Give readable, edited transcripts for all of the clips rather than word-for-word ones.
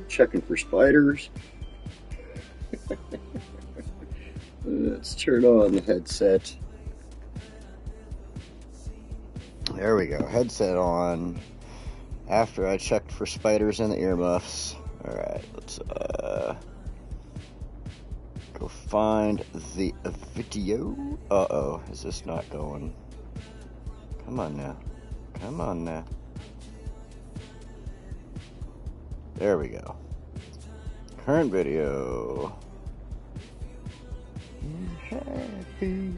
Checking for spiders. Let's turn on the headset. There we go. Headset on. After I checked for spiders in the earmuffs. Alright, let's go find the video. Uh-oh, is this not going? Come on now. Come on now. There we go. Current video. Happy.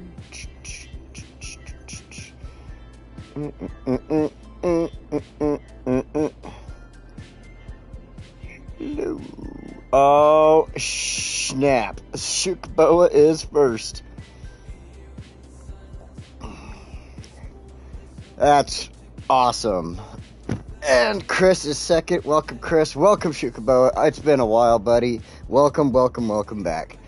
Hello. Oh, snap. Shukboa is first. That's awesome. And Chris is second. Welcome, Chris. Welcome, Shukaboa. It's been a while, buddy. Welcome, welcome, welcome back.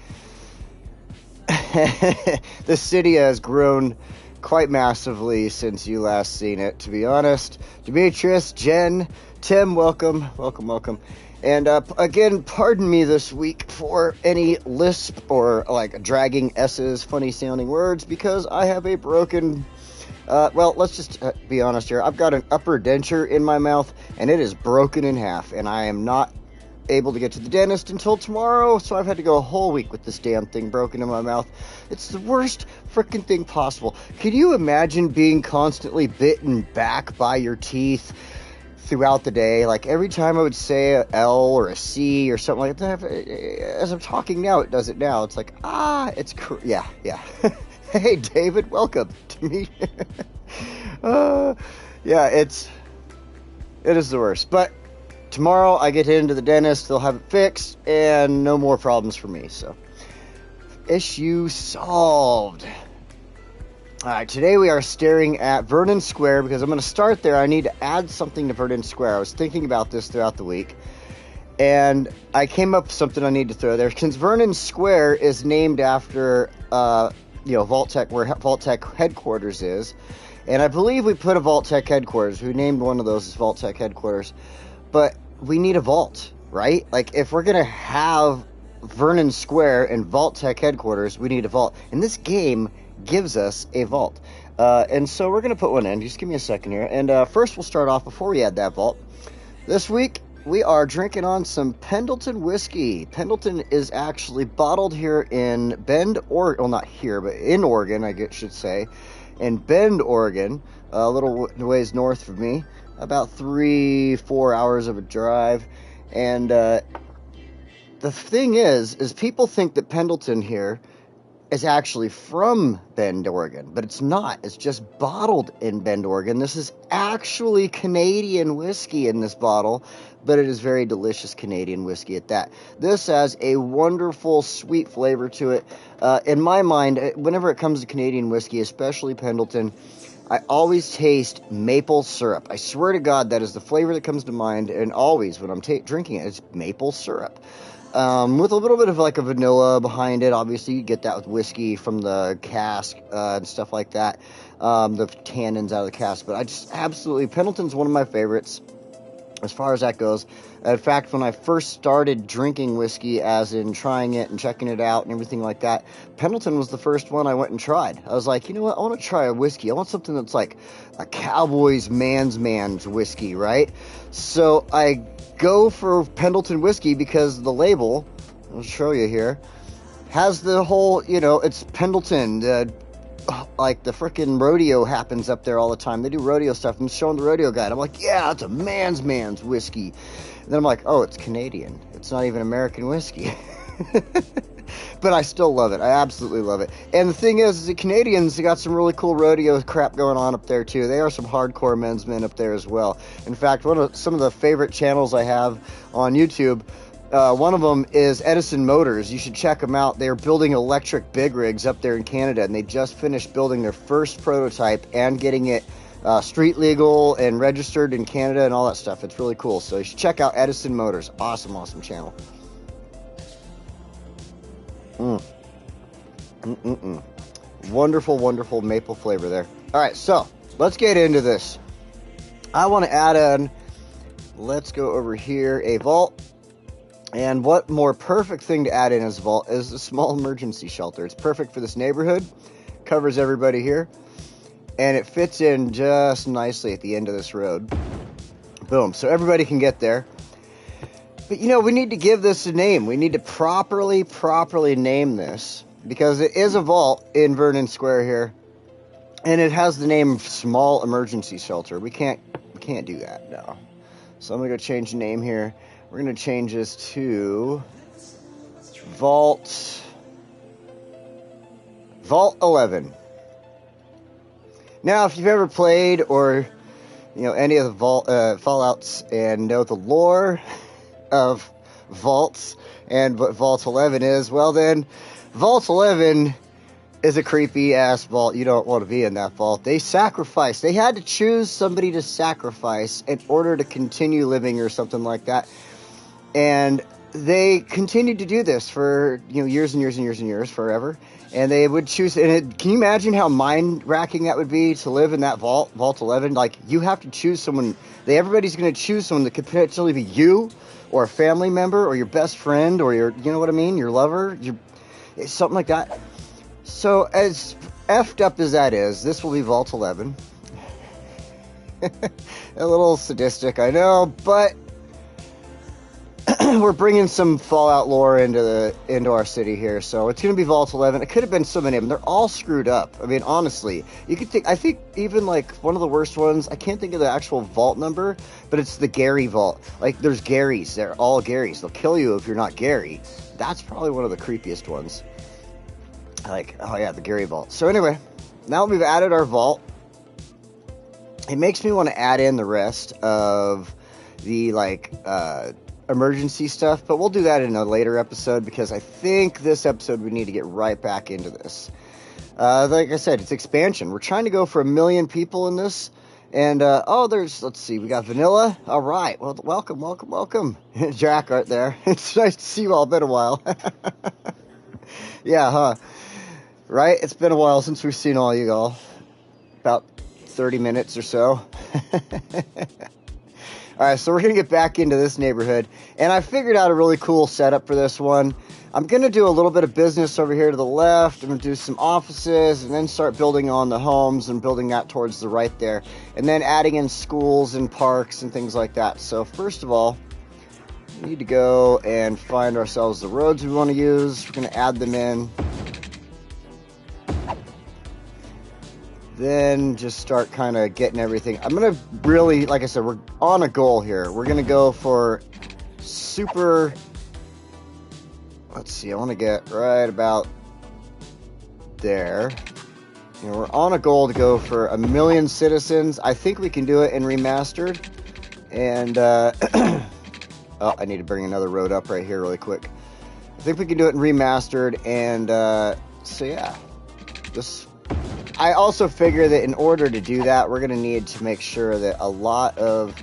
The city has grown quite massively since you last seen it, to be honest. Demetrius, Jen, Tim, welcome, welcome, welcome. And again, pardon me this week for any lisp or like dragging S's, funny sounding words, because I have a broken... well, let's just be honest here. I've got an upper denture in my mouth, and it is broken in half, and I am not able to get to the dentist until tomorrow, so I've had to go a whole week with this damn thing broken in my mouth. It's the worst freaking thing possible. Can you imagine being constantly bitten back by your teeth throughout the day? Like, every time I would say a L or a C or something like that, as I'm talking now, it does it now. It's like, yeah. Hey, David, welcome to me. Yeah, it is the worst. But tomorrow I get into the dentist, they'll have it fixed, and no more problems for me. So, issue solved. Alright, today we are staring at Vernon Square, because I'm going to start there. I need to add something to Vernon Square. I was thinking about this throughout the week, and I came up with something I need to throw there. Since Vernon Square is named after... Vault-Tec, where Vault-Tec headquarters is. And I believe we put a Vault-Tec headquarters. We named one of those as Vault-Tec headquarters. But we need a vault, right? Like, if we're going to have Vernon Square and Vault-Tec headquarters, we need a vault. And this game gives us a vault. And so we're going to put one in. Just give me a second here. And first we'll start off, before we add that vault, this week we are drinking on some Pendleton whiskey. Pendleton is actually bottled here in Bend, Oregon. Well, not here, but in Oregon, should say. In Bend, Oregon, a little ways north of me. About 3-4 hours of a drive. And the thing is people think that Pendleton here is actually from Bend, Oregon, but it's not. It's just bottled in Bend, Oregon. This is actually Canadian whiskey in this bottle, but it is very delicious Canadian whiskey at that. This has a wonderful sweet flavor to it. In my mind, whenever it comes to Canadian whiskey, especially Pendleton, I always taste maple syrup. I swear to God, that is the flavor that comes to mind, and always when I'm drinking it, it's maple syrup. With a little bit of like a vanilla behind it. Obviously, you get that with whiskey from the cask and stuff like that. The tannins out of the cask. But I just absolutely... Pendleton's one of my favorites as far as that goes. In fact, when I first started drinking whiskey, as in trying it and checking it out and everything like that, Pendleton was the first one I went and tried. I was like, you know what? I want to try a whiskey. I want something that's like a cowboy's man's whiskey, right? So I go for Pendleton whiskey because the label, I'll show you here, has the whole, it's Pendleton, like the freaking rodeo happens up there all the time. They do rodeo stuff. I'm showing the rodeo guide. I'm like, yeah, it's a man's whiskey. And then I'm like, oh, it's Canadian. It's not even American whiskey. But I still love it. I absolutely love it. And the thing is the Canadians, they got some really cool rodeo crap going on up there too. They are some hardcore men's men up there as well. In fact, some of the favorite channels I have on YouTube, one of them is Edison Motors. You should check them out. They're building electric big rigs up there in Canada, and they just finished building their first prototype and getting it street legal and registered in Canada and all that stuff. It's really cool. So you should check out Edison Motors. Awesome channel. Wonderful maple flavor there. All right, so let's get into this. I want to add in let's go over here, a vault. And what more perfect thing to add in as a vault is a small emergency shelter. It's perfect for this neighborhood, covers everybody here, and it fits in just nicely at the end of this road. Boom, so everybody can get there. But you know, we need to give this a name. We need to properly name this, because it is a vault in Vernon Square here, and it has the name Small Emergency Shelter. We can't do that, no. So I'm gonna go change the name here. We're gonna change this to Vault 11. Now, if you've ever played or any of the Fallouts and know the lore of vaults and what Vault 11 is, well then, Vault 11 is a creepy ass vault. You don't want to be in that vault. They sacrificed. They had to choose somebody to sacrifice in order to continue living or something like that. And they continued to do this for years and years and years and years, forever. And they would choose. And can you imagine how mind-racking that would be to live in that vault, Vault 11? Like, you have to choose someone. Everybody's going to choose someone that could potentially be you, or a family member, or your best friend, or your, you know what I mean, your lover, something like that. So, as effed up as that is, this will be Vault 11. A little sadistic, I know, but we're bringing some Fallout lore into our city here, so it's going to be Vault 11. It could have been so many of them. They're all screwed up. I mean, honestly, I think even like one of the worst ones, I can't think of the actual vault number, but it's the Gary vault. Like, there's Garys. They're all Garys. They'll kill you if you're not Gary. That's probably one of the creepiest ones. Like, oh yeah, the Gary vault. So anyway, now that we've added our vault, it makes me want to add in the rest of the emergency stuff, but we'll do that in a later episode, because I think this episode we need to get right back into this. Like I said, it's expansion. We're trying to go for 1 million people in this, and let's see, we got Vanilla. All right, well, welcome. Jack right there. It's nice to see you all. Been a while. Yeah, huh? Right? It's been a while since we've seen all you all. About 30 minutes or so. Alright, so we're going to get back into this neighborhood. And I figured out a really cool setup for this one. I'm going to do a little bit of business over here to the left. I'm going to do some offices, and then start building on the homes and building that towards the right there. And then adding in schools and parks and things like that. So first of all, we need to go and find ourselves the roads we want to use. We're going to add them in. Then just start kind of getting everything. I'm going to really, like I said, we're on a goal here. We're going to go for super, let's see, I want to get right about there. We're on a goal to go for 1 million citizens. I think we can do it in Remastered. And, oh, I need to bring another road up right here really quick. I think we can do it in Remastered. And, so yeah, I also figure that in order to do that, we're going to need to make sure that a lot of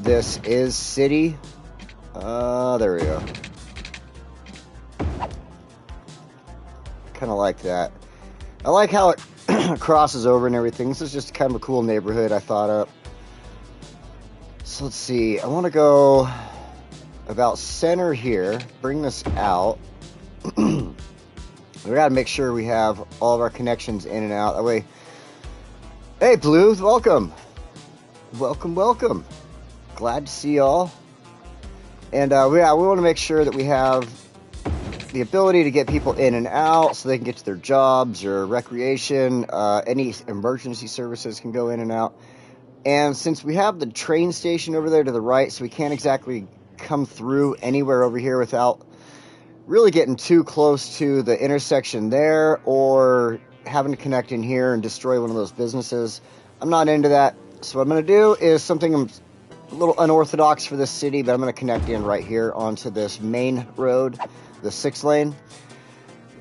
this is city. There we go. Kind of like that. I like how it crosses over and everything. This is just kind of a cool neighborhood I thought up. So let's see. I want to go about center here. Bring this out. We gotta make sure we have all of our connections in and out. That way. Hey, Blue, welcome. Welcome. Glad to see y'all. And we want to make sure that we have the ability to get people in and out so they can get to their jobs or recreation. Any emergency services can go in and out. And since we have the train station over there to the right, so we can't exactly come through anywhere over here without really getting too close to the intersection there, or having to connect in here and destroy one of those businesses. I'm not into that. So what I'm going to do is something a little unorthodox for this city, but I'm going to connect in right here onto this main road, the 6-lane.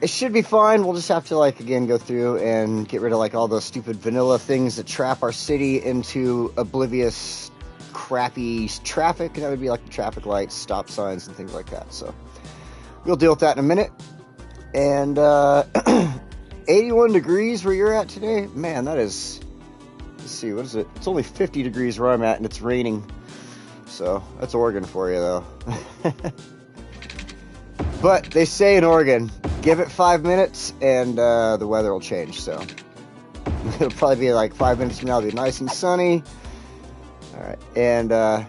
It should be fine. We'll just have to, again, go through and get rid of, all those stupid vanilla things that trap our city into oblivious, crappy traffic. And that would be like the traffic lights, stop signs, and things like that. So we'll deal with that in a minute. And 81 degrees where you're at today? Man, that is... Let's see, what is it? It's only 50 degrees where I'm at, and it's raining. So that's Oregon for you, though. But they say in Oregon, give it 5 minutes and the weather will change. So it'll probably be like 5 minutes from now, it'll be nice and sunny. All right, and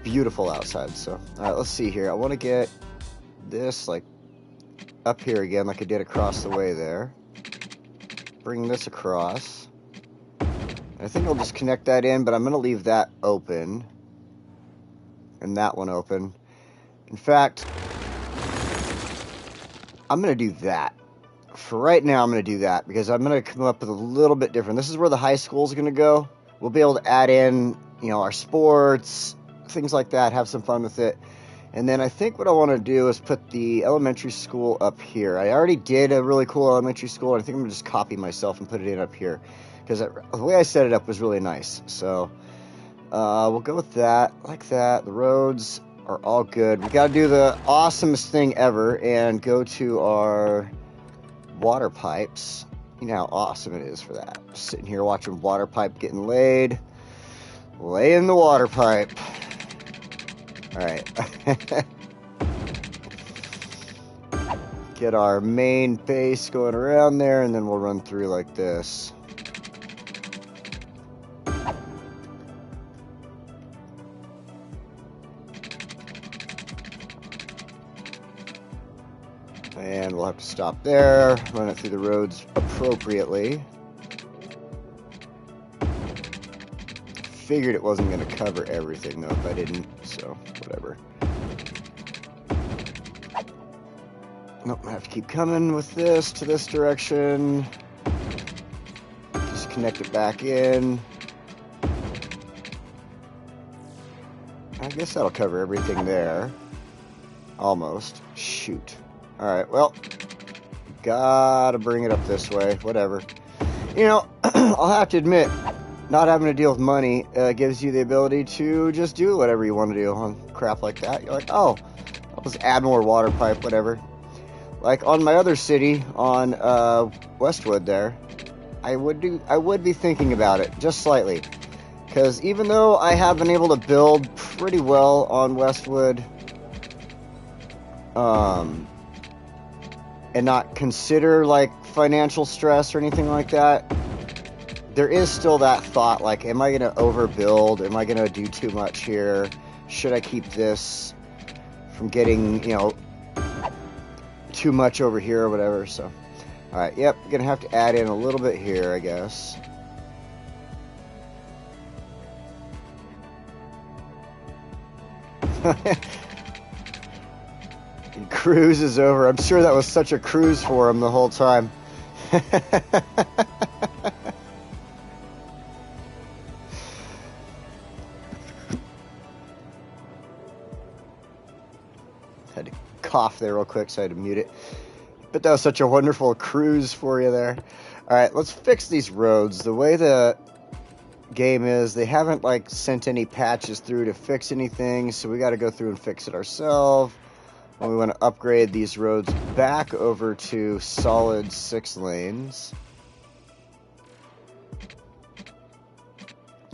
beautiful outside. So all right, let's see here. I want to get this like up here again, like I did across the way there. Bring this across. I think I'll just connect that in, but I'm going to leave that open. And that one open. In fact, I'm going to do that. For right now, I'm going to do that, because I'm going to come up with a little bit different. This is where the high school is going to go. We'll be able to add in, you know, our sports, things like that, have some fun with it. And then I think what I want to do is put the elementary school up here. I already did a really cool elementary school, and I think I'm going to just copy myself and put it in up here, because the way I set it up was really nice. So we'll go with that, like that. The roads are all good. We got to do the awesomest thing ever and go to our water pipes. You know how awesome it is for that. Just sitting here watching water pipe getting laid. Lay in the water pipe. All right. Get our main base going around there, and then we'll run through like this. And we'll have to stop there, run it through the roads appropriately. Figured it wasn't going to cover everything, though, if I didn't, so whatever. Nope, I have to keep coming with this to this direction. Just connect it back in. I guess that'll cover everything there. Almost. Shoot. Alright, well, gotta bring it up this way, whatever. You know, I'll have to admit, not having to deal with money gives you the ability to just do whatever you want to do on crap like that. You're like, oh, I'll just add more water pipe, whatever. Like on my other city, on Westwood there, I would be thinking about it, just slightly. Because even though I have been able to build pretty well on Westwood, and not consider like financial stress or anything like that, there is still that thought, like, am I going to overbuild? Am I going to do too much here? Should I keep this from getting, you know, too much over here or whatever? So, all right, yep, going to have to add in a little bit here, I guess. Cruise is over. I'm sure that was such a cruise for him the whole time. Had to cough there real quick, so I had to mute it. But that was such a wonderful cruise for you there. Alright, let's fix these roads. The way the game is, they haven't like sent any patches through to fix anything, so we got to go through and fix it ourselves. And we want to upgrade these roads back over to solid 6 lanes.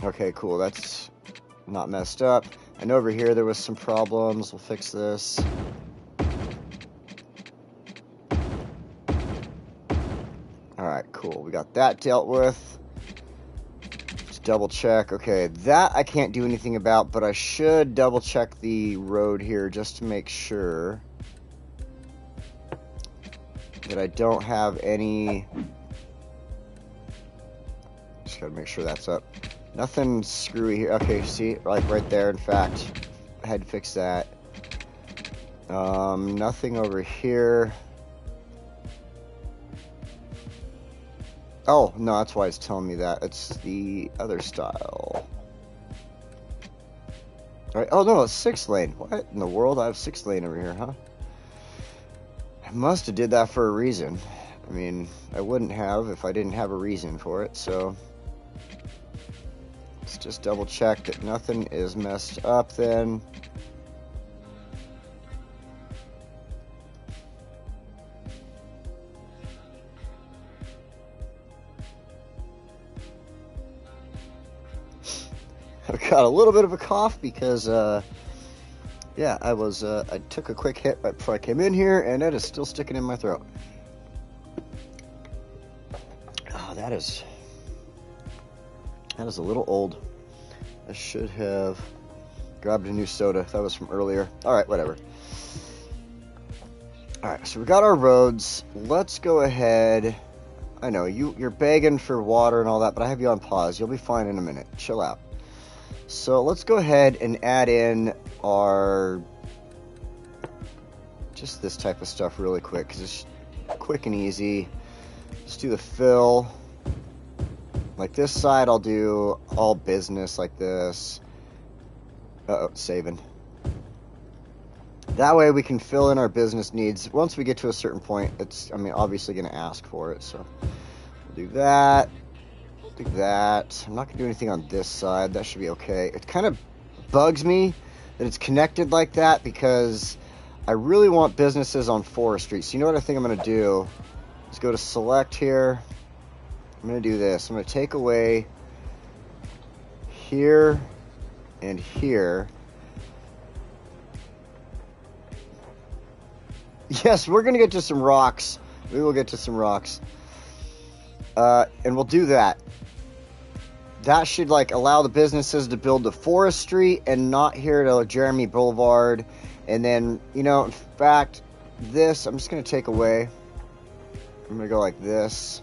Okay, cool. That's not messed up. I know over here there was some problems. We'll fix this. Alright, cool. We got that dealt with. Just double check. Okay, that I can't do anything about, but I should double check the road here just to make sure that I don't have any. Just gotta make sure that's up. Nothing screwy here. Okay, see, like right there, in fact, I had to fix that. Nothing over here. Oh, no, that's why it's telling me that. It's the other style. Right. Oh, no, it's 6 lane. What in the world? I have 6 lane over here, huh? I must have did that for a reason. I mean, I wouldn't have if I didn't have a reason for it, so let's just double check that nothing is messed up then. I've got a little bit of a cough because, yeah, I took a quick hit right before I came in here, and it is still sticking in my throat. Oh, that is a little old. I should have grabbed a new soda. That was from earlier. Alright, whatever. Alright, so we got our roads. Let's go ahead. I know, you're begging for water and all that, but I have you on pause. You'll be fine in a minute. Chill out. So let's go ahead and add in our... just this type of stuff really quick, because it's quick and easy. Just do the fill. Like this side, I'll do all business like this. Uh-oh, saving. That way we can fill in our business needs. Once we get to a certain point, it's, I mean, obviously going to ask for it. So we'll do that. Do that. I'm not going to do anything on this side. That should be okay. It kind of bugs me that it's connected like that because I really want businesses on forestry. So you know what I think I'm going to do? Let's go to select here. I'm going to do this. I'm going to take away here and here. Yes, we're going to get to some rocks. We will get to some rocks. And we'll do that. That should like allow the businesses to build the forestry and not here to Jeremy Boulevard. And then, you know, in fact, this I'm just going to take away. I'm going to go like this.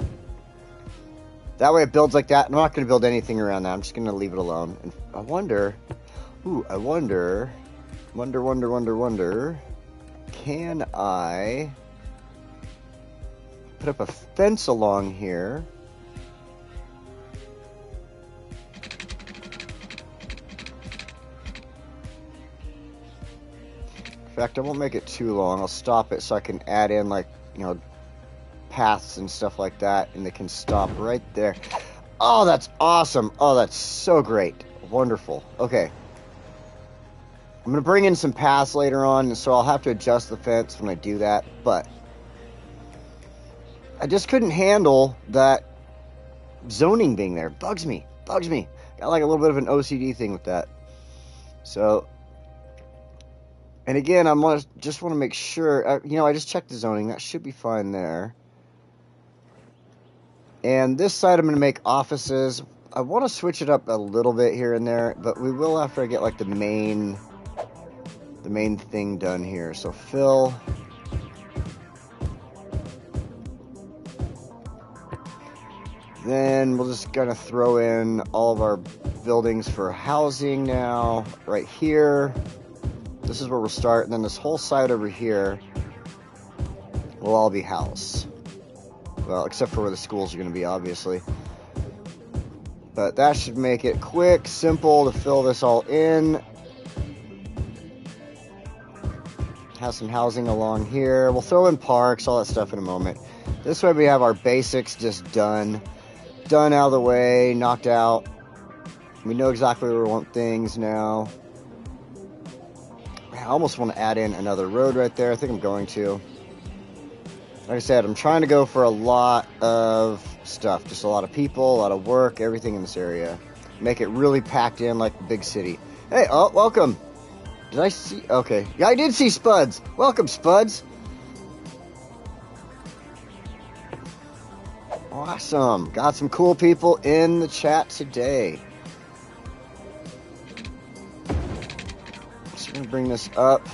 That way it builds like that. I'm not going to build anything around that. I'm just going to leave it alone. And I wonder, wonder. Can I put up a fence along here? In fact, I won't make it too long. I'll stop it so I can add in, like, you know, paths and stuff like that, and they can stop right there. Oh, that's awesome. Oh, that's so great. Wonderful. Okay. I'm going to bring in some paths later on, so I'll have to adjust the fence when I do that, but I just couldn't handle that zoning being there. Bugs me. Got like a little bit of an OCD thing with that. So, and again, just want to make sure, you know, I just checked the zoning. That should be fine there. And this side I'm going to make offices. I want to switch it up a little bit here and there, but we will after I get like the main thing done here. So fill. Then we'll just kind of throw in all of our buildings for housing now. Right here. This is where we'll start. And then this whole side over here will all be house. Well, except for where the schools are going to be, obviously. But that should make it quick, simple to fill this all in. Have some housing along here. We'll throw in parks, all that stuff in a moment. This way we have our basics just done. Done out of the way, knocked out. We know exactly where we want things now. I almost want to add in another road right there. I think I'm going to. Like I said, I'm trying to go for a lot of stuff. Just a lot of people, a lot of work, everything in this area. Make it really packed in like a big city. Hey, oh, welcome. Did I see? Okay. Yeah, I did see Spuds. Welcome, Spuds. Awesome. Got some cool people in the chat today. So we're going to bring this up.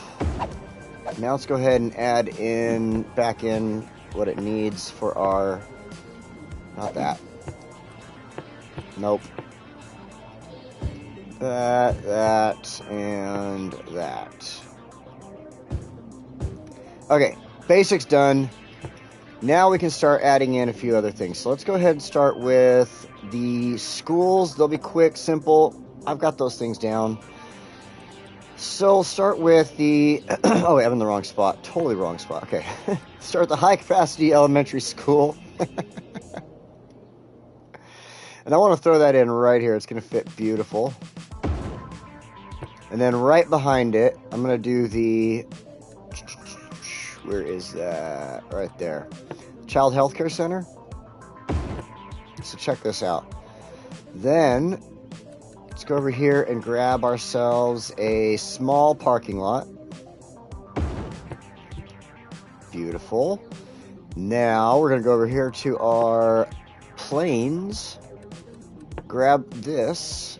Now let's go ahead and add in, back in what it needs for our, not that. Nope. That, and that. Okay, basics done. Now we can start adding in a few other things. So let's go ahead and start with the schools. They'll be quick, simple. I've got those things down. So we'll start with the, oh wait, I'm in the wrong spot. Totally wrong spot. Okay. Start with the high capacity elementary school. And I want to throw that in right here. It's going to fit beautiful. And then right behind it, I'm going to do the, where is that? Right there. Child Healthcare Center. So check this out. Then Let's go over here and grab ourselves a small parking lot. Beautiful. Now we're going to go over here to our planes. Grab this.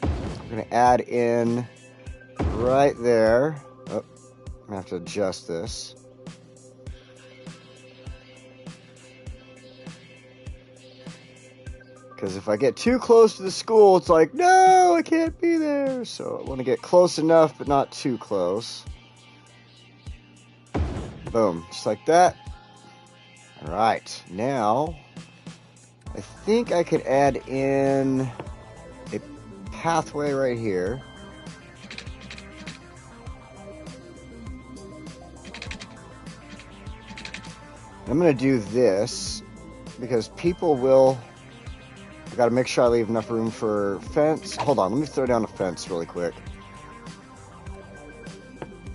We're going to add in right there. Oh, I'm going to have to adjust this. Because if I get too close to the school, it's like, no, I can't be there. So I want to get close enough, but not too close. Boom, just like that. All right, now I think I could add in a pathway right here. I'm going to do this because people will... I got to make sure I leave enough room for fence. Hold on, let me throw down a fence really quick.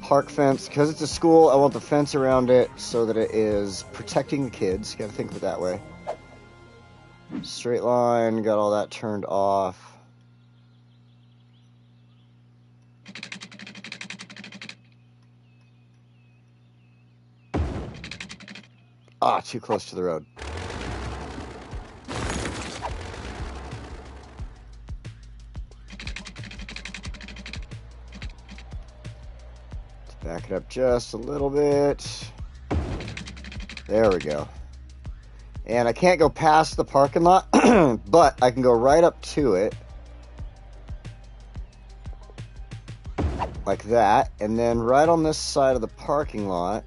Park fence, because it's a school, I want the fence around it so that it is protecting the kids. You got to think of it that way. Straight line, got all that turned off. Ah, too close to the road. Back it up just a little bit. There we go. And I can't go past the parking lot, but I can go right up to it. Like that. And then right on this side of the parking lot,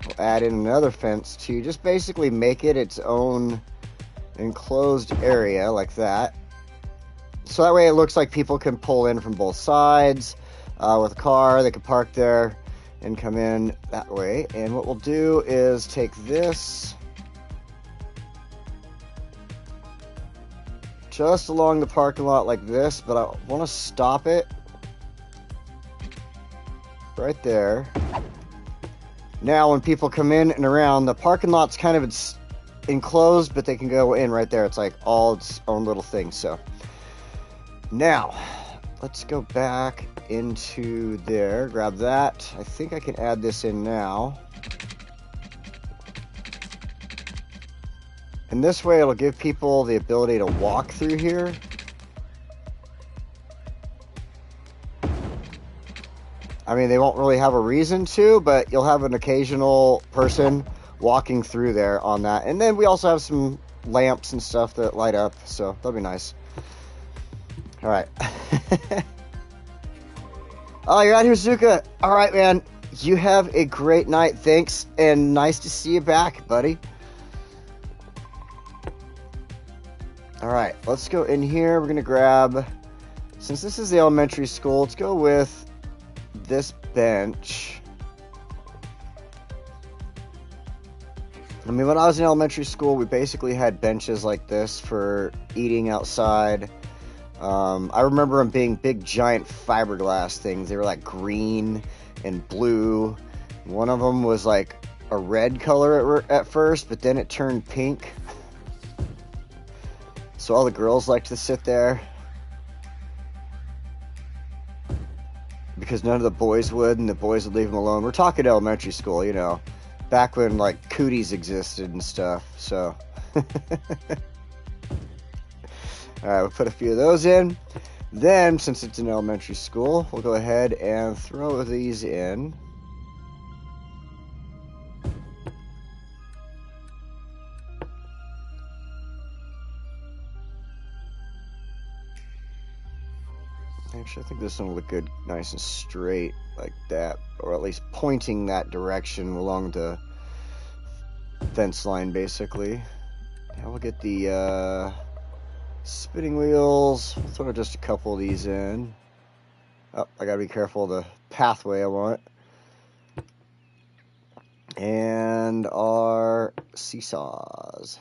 we'll add in another fence to just basically make it its own enclosed area like that. So that way it looks like people can pull in from both sides. With a car, they can park there and come in that way. And what we'll do is take this just along the parking lot like this, but I want to stop it right there. Now when people come in and around, the parking lot's kind of enclosed, but they can go in right there. It's like all its own little thing. So now let's go back into there, grab that. I think I can add this in now. And this way it'll give people the ability to walk through here. I mean, they won't really have a reason to, but you'll have an occasional person walking through there on that. And then we also have some lamps and stuff that light up, so that'll be nice. All right. Oh, you're out here, Zuka. All right, man. You have a great night. Thanks, and nice to see you back, buddy. All right, let's go in here. We're going to grab, since this is the elementary school, let's go with this bench. I mean, when I was in elementary school, we basically had benches like this for eating outside. I remember them being big, giant fiberglass things. They were like green and blue. One of them was like a red color at first, but then it turned pink. So all the girls liked to sit there because none of the boys would, and the boys would leave them alone. We're talking elementary school, you know, back when like cooties existed and stuff. So all right, we'll put a few of those in. Then, since it's an elementary school, we'll go ahead and throw these in. Actually, I think this one will look good, nice and straight like that, or at least pointing that direction along the fence line, basically. Now we'll get the spinning wheels. We'll throw just a couple of these in. Oh, I gotta be careful of the pathway I want. And our seesaws.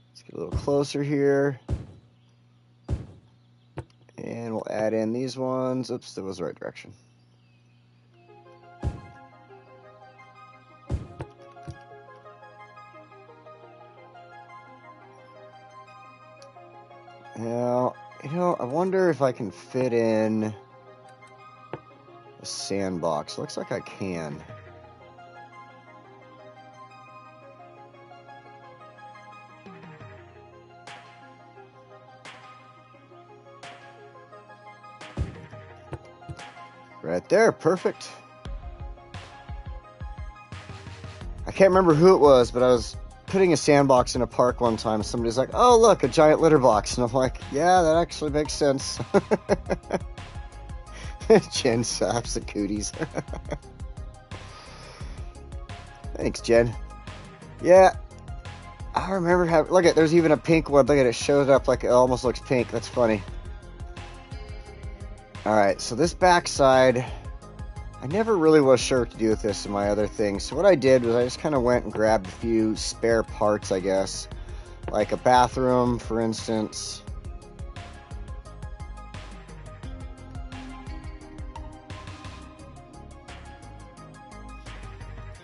Let's get a little closer here. And we'll add in these ones. Oops, that was the right direction. Now, I wonder if I can fit in a sandbox. Looks like I can. Right there, perfect. I can't remember who it was, but I was putting a sandbox in a park one time. Somebody's like, oh, look, a giant litter box. And I'm like, yeah, that actually makes sense. Jen saps the cooties. Thanks, Jen. Yeah, I remember having... Look at, there's even a pink one. Look at it, showed up like it almost looks pink. That's funny. Alright, so this backside... I never really was sure what to do with this and my other things. So what I did was I just kind of went and grabbed a few spare parts, I guess. Like a bathroom, for instance.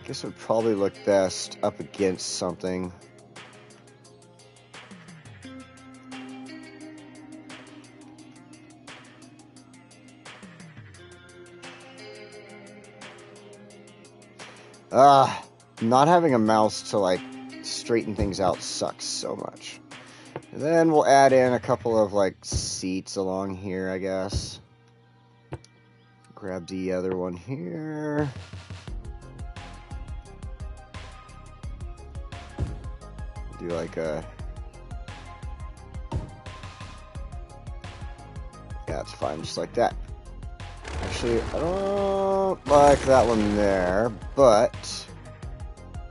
I guess it would probably look best up against something. Not having a mouse to like straighten things out sucks so much. And then we'll add in a couple of like seats along here, I guess. Grab the other one here. Do like a... Yeah, it's fine, just like that. Actually, I don't like that one there, but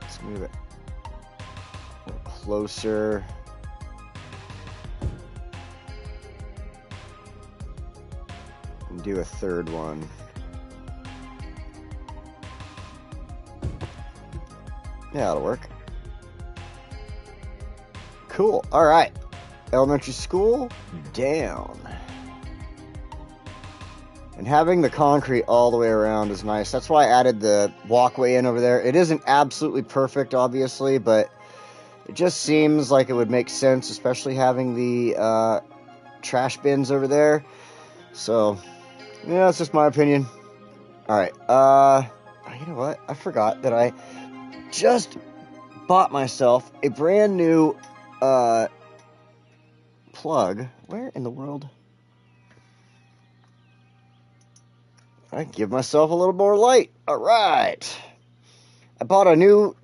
let's move it a little closer. And do a third one. Yeah, that'll work. Cool. All right. Elementary school down. And having the concrete all the way around is nice. That's why I added the walkway in over there. It isn't absolutely perfect, obviously, but it just seems like it would make sense, especially having the trash bins over there. So, yeah, that's just my opinion. All right. You know what? I forgot that I just bought myself a brand new plug. Where in the world? I give myself a little more light. All right. I bought a new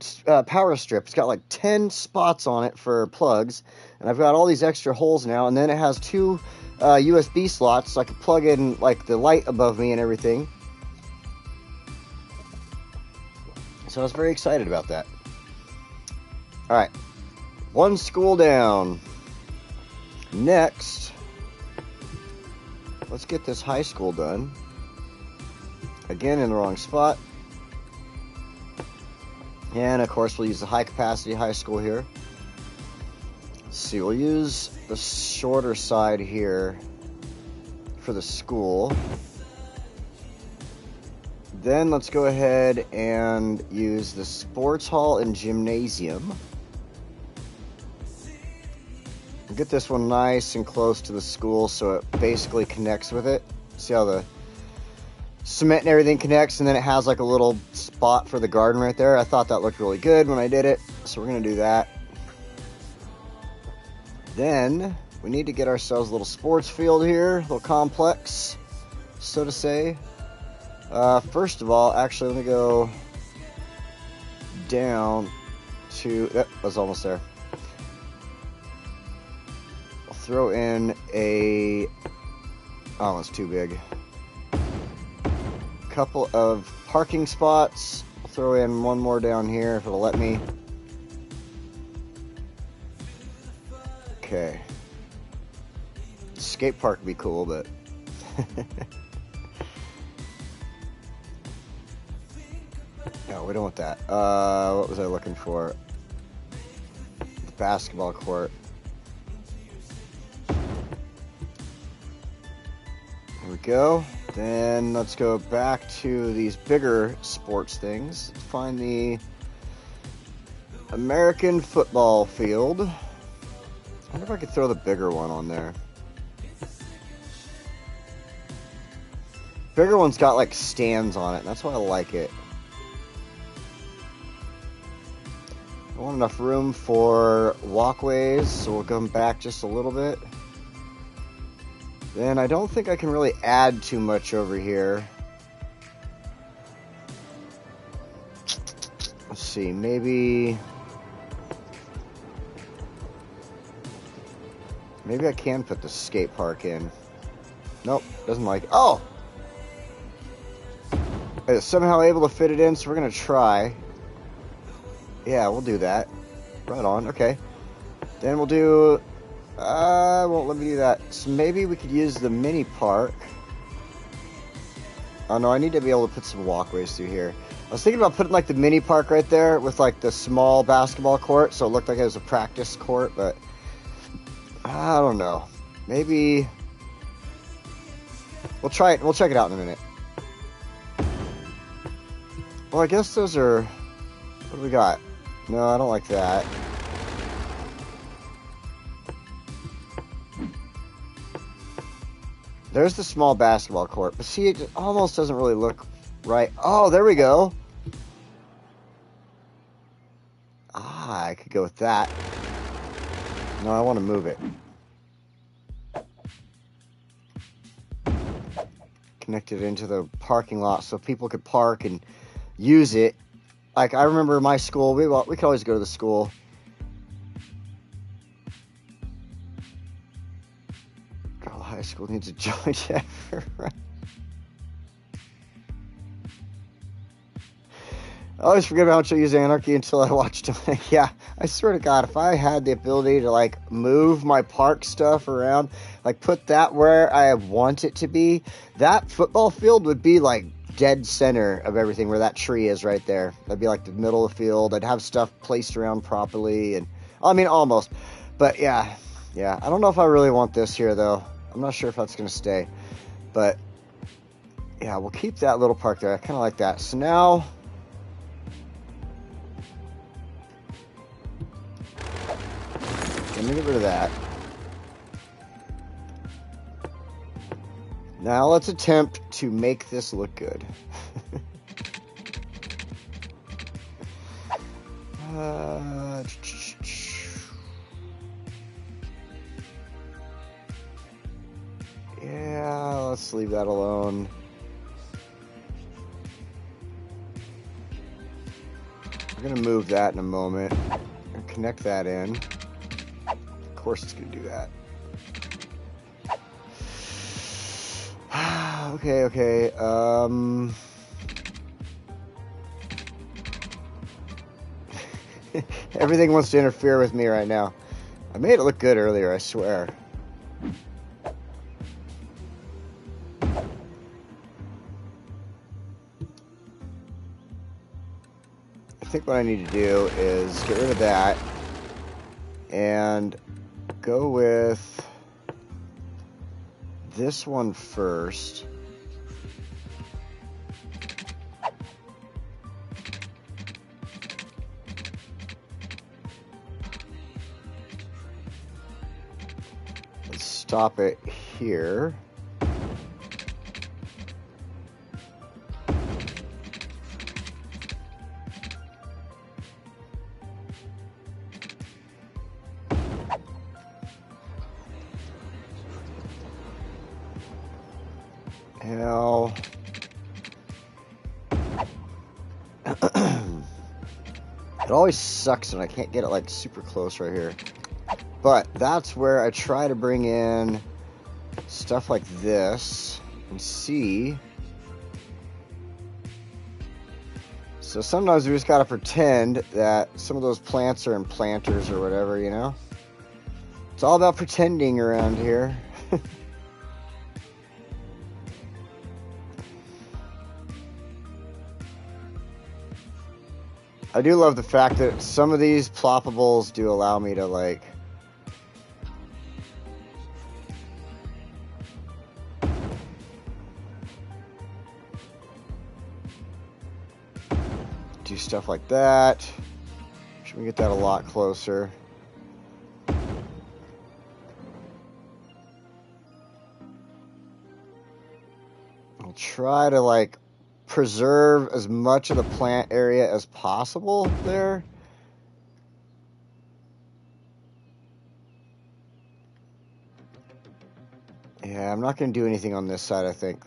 power strip. It's got like 10 spots on it for plugs. And I've got all these extra holes now. And then it has two USB slots, so I can plug in like the light above me and everything. So I was very excited about that. All right. One school down. Next, let's get this high school done. Again, in the wrong spot. And, of course, we'll use the high-capacity high school here. Let's see, we'll use the shorter side here for the school. Then let's go ahead and use the sports hall and gymnasium. We'll get this one nice and close to the school so it basically connects with it. See how the cement and everything connects, and then it has like a little spot for the garden right there. I thought that looked really good when I did it, so we're going to do that. Then we need to get ourselves a little sports field here, a little complex, so to say. First of all, actually, let me go down to... Yep, I was almost there. I'll throw in a... Oh, it's too big. Couple of parking spots. I'll throw in one more down here if it'll let me. Okay. Skate park would be cool, but no, we don't want that. What was I looking for? The basketball court. There we go. Then let's go back to these bigger sports things. Let's find the American football field. I wonder if I could throw the bigger one on there. Bigger one's got like stands on it, and that's why I like it. I want enough room for walkways, so we'll come back just a little bit. Then I don't think I can really add too much over here. Let's see, maybe I can put the skate park in. Nope, doesn't like it. Oh! I was somehow able to fit it in, so we're gonna try. Yeah, we'll do that. Right on, okay. Then we'll do... won't let me do that. So maybe we could use the mini park. Oh no, I need to be able to put some walkways through here. I was thinking about putting like the mini park right there with like the small basketball court, so it looked like it was a practice court, but I don't know. Maybe we'll try it. We'll check it out in a minute. Well, I guess those are... What do we got? No, I don't like that. There's the small basketball court, but see, it almost doesn't really look right. Oh, there we go. Ah, I could go with that. No, I want to move it. Connect it into the parking lot so people could park and use it. Like, I remember my school, we could always go to the school. Girl, high school needs a joint effort. I always forget about how much I use Anarchy until I watch it. Yeah, I swear to God, if I had the ability to, like, move my park stuff around, like, put that where I want it to be, that football field would be, like, dead center of everything where that tree is right there. That'd be, like, the middle of the field. I'd have stuff placed around properly, and, I mean, almost. But, yeah, I don't know if I really want this here, though. I'm not sure if that's going to stay. But, yeah, we'll keep that little park there. I kind of like that. So now... let me get rid of that. Now let's attempt to make this look good. Yeah, let's leave that alone. We're going to move that in a moment and connect that in. Of course it's going to do that. Okay. Everything wants to interfere with me right now. I made it look good earlier, I swear. I think what I need to do is get rid of that and go with this one first. Let's stop it here. Now, it always sucks when I can't get it like super close right here. But that's where I try to bring in stuff like this and see. So sometimes we just gotta pretend that some of those plants are in planters or whatever, you know? It's all about pretending around here. I do love the fact that some of these ploppables do allow me to, like, do stuff like that. Should we get that a lot closer? I'll try to like preserve as much of the plant area as possible there. Yeah, I'm not going to do anything on this side, I think.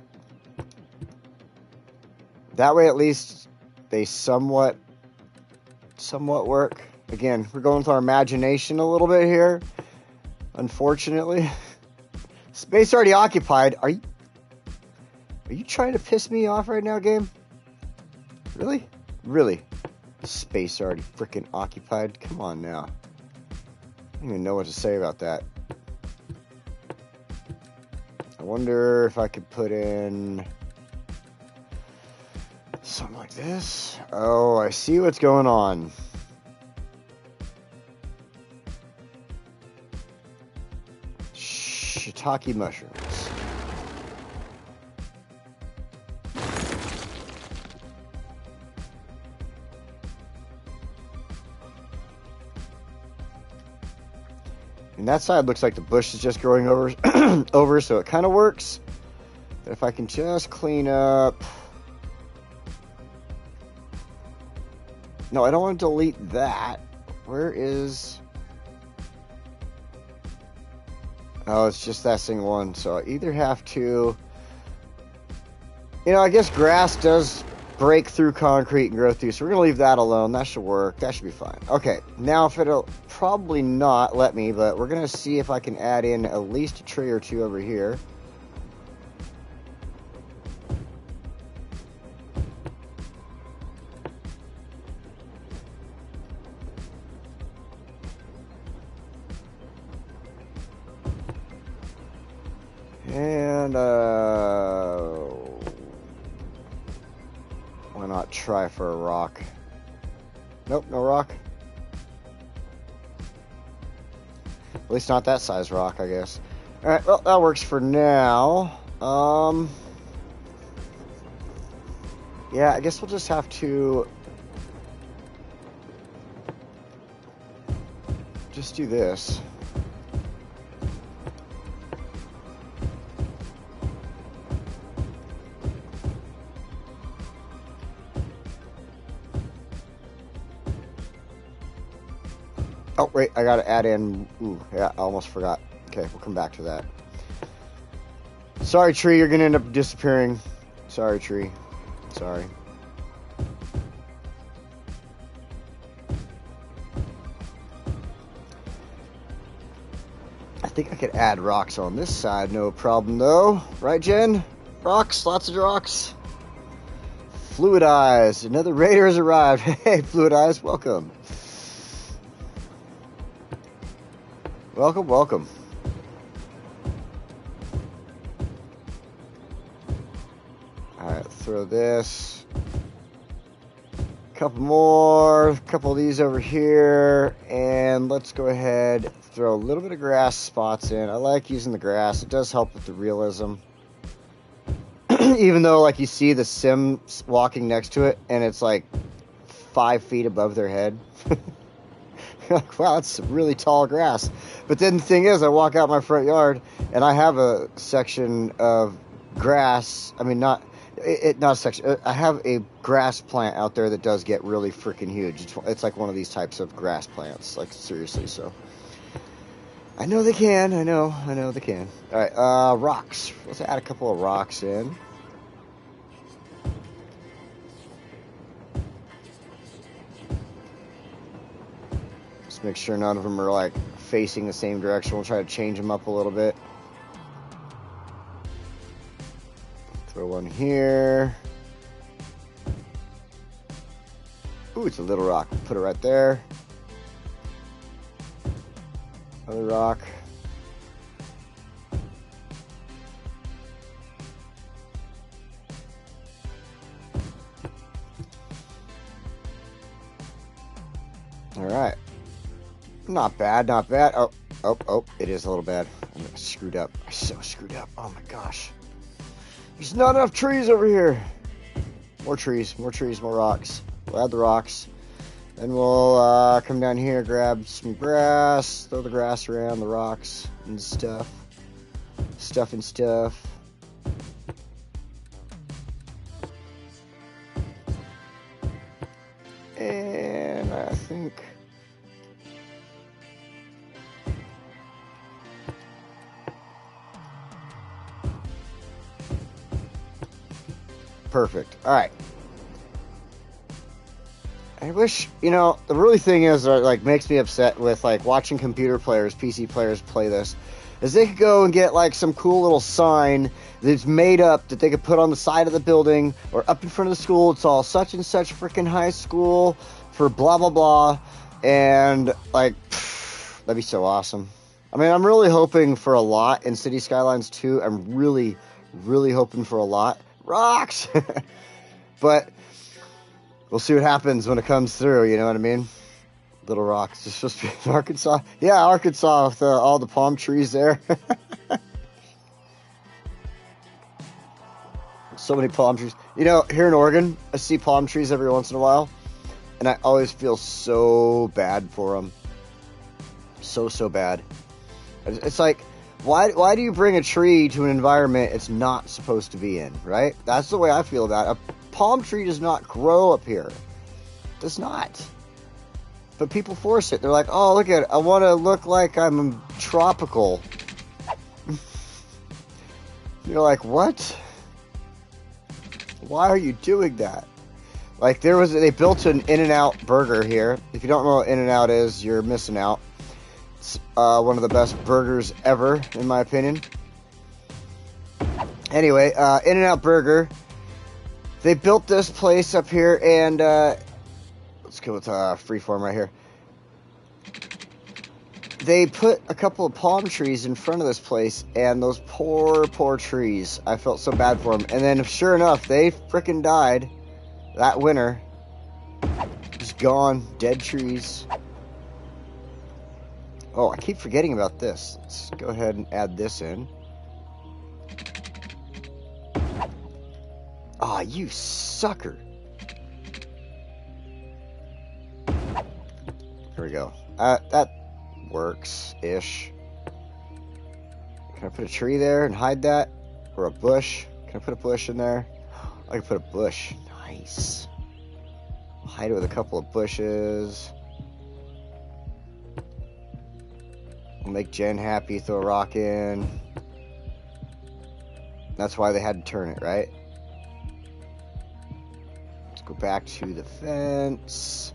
That way, at least, they somewhat work. Again, we're going with our imagination a little bit here, unfortunately. Space already occupied. Are you trying to piss me off right now, game? Really? Really? Space already freaking occupied? Come on now. I don't even know what to say about that. I wonder if I could put in something like this. Oh, I see what's going on. Shiitake mushrooms. And that side looks like the bush is just growing over, so it kind of works. But if I can just clean up... No, I don't want to delete that. Where is... Oh, it's just that single one. So I either have to... You know, I guess grass does break through concrete and grow through, so we're going to leave that alone. That should work. That should be fine. Okay, now if it'll probably not let me, but we're going to see if I can add in at least a tree or two over here. And, why not try for a rock? Nope, no rock. At least not that size rock, I guess. Alright, well, that works for now. Yeah, I guess we'll just have to just do this. Oh, wait, I gotta add in... Ooh, yeah, I almost forgot. Okay, we'll come back to that. Sorry, tree, you're gonna end up disappearing. Sorry, tree. Sorry. I think I could add rocks on this side, no problem, though. Right, Jen? Rocks, lots of rocks. Fluid Eyes, another raider has arrived. Hey, Fluid Eyes, welcome. Welcome, welcome. Alright, throw this. Couple more. A couple of these over here. And let's go ahead, throw a little bit of grass spots in. I like using the grass. It does help with the realism. Even though, like, you see the Sims walking next to it, and it's like 5 feet above their head. Like, wow, that's really tall grass. But then the thing is, I walk out my front yard, and I have a section of grass. I mean, not a section. I have a grass plant out there that does get really freaking huge. It's like one of these types of grass plants. Like, seriously, so. I know they can. I know they can. All right, rocks. Let's add a couple of rocks in. Make sure none of them are like facing the same direction. We'll try to change them up a little bit. Throw one here. Ooh, it's a little rock. Put it right there. Another rock. All right. Not bad, not bad. Oh, it is a little bad. I'm screwed up. I'm so screwed up. Oh my gosh. There's not enough trees over here. More trees, more rocks. We'll add the rocks. Then we'll come down here, grab some grass, throw the grass around, the rocks and stuff. Stuff. think... Perfect. Alright. I wish, you know, the really thing is, like, makes me upset with, like, watching computer players, PC players play this, is they could go and get, like, some cool little sign that's made up that they could put on the side of the building or up in front of the school. It's all such and such freaking high school for blah, blah, blah. And, like, that'd be so awesome. I mean, I'm really hoping for a lot in City Skylines 2. I'm really, really hoping for a lot. Rocks! But we'll see what happens when it comes through, you know what I mean? Little Rocks. It's supposed to be Arkansas. Yeah, Arkansas with all the palm trees there. So many palm trees. You know, here in Oregon, I see palm trees every once in a while, and I always feel so bad for them. So bad. It's like, why do you bring a tree to an environment it's not supposed to be in, right? That's the way I feel about it. A palm tree does not grow up here. It does not. But people force it. They're like, oh, look at it. I want to look like I'm tropical. You're like, what? Why are you doing that? Like, they built an In-N-Out burger here. If you don't know what In-N-Out is, you're missing out. It's one of the best burgers ever, in my opinion. Anyway, In-N-Out burger. They built this place up here, and let's go with freeform right here. They put a couple of palm trees in front of this place, and those poor trees. I felt so bad for them. And then, sure enough, they frickin' died that winter. Just gone, dead trees. Oh, I keep forgetting about this. Let's go ahead and add this in. Ah, you sucker. Here we go. That works-ish. Can I put a tree there and hide that? Or a bush? Can I put a bush in there? I can put a bush. Nice. I'll hide it with a couple of bushes. We'll make Jen happy, throw a rock in. That's why they had to turn it, right? Let's go back to the fence.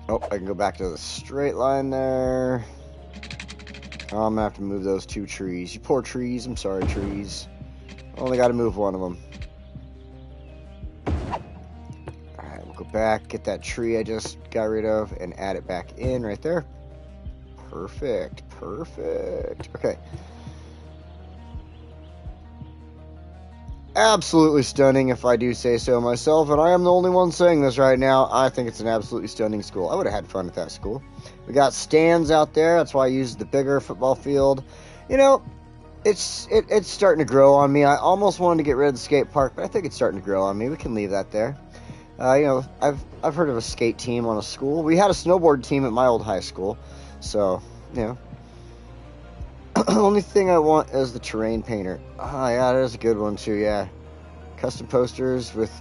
Oh, I can go back to the straight line there. Oh, I'm going to have to move those two trees. You poor trees. I'm sorry, trees. Only got to move one of them. Alright, we'll go back, get that tree I just got rid of, and add it back in right there. Perfect. Okay. Absolutely stunning, if I do say so myself, and I am the only one saying this right now. I think it's an absolutely stunning school. I would have had fun at that school. We got stands out there. That's why I used the bigger football field. You know, it's starting to grow on me. I almost wanted to get rid of the skate park, but I think it's starting to grow on me. We can leave that there. You know, I've heard of a skate team on a school. We had a snowboard team at my old high school, so you know. Only thing I want is the terrain painter. Ah, yeah, that is a good one too, yeah. Custom posters with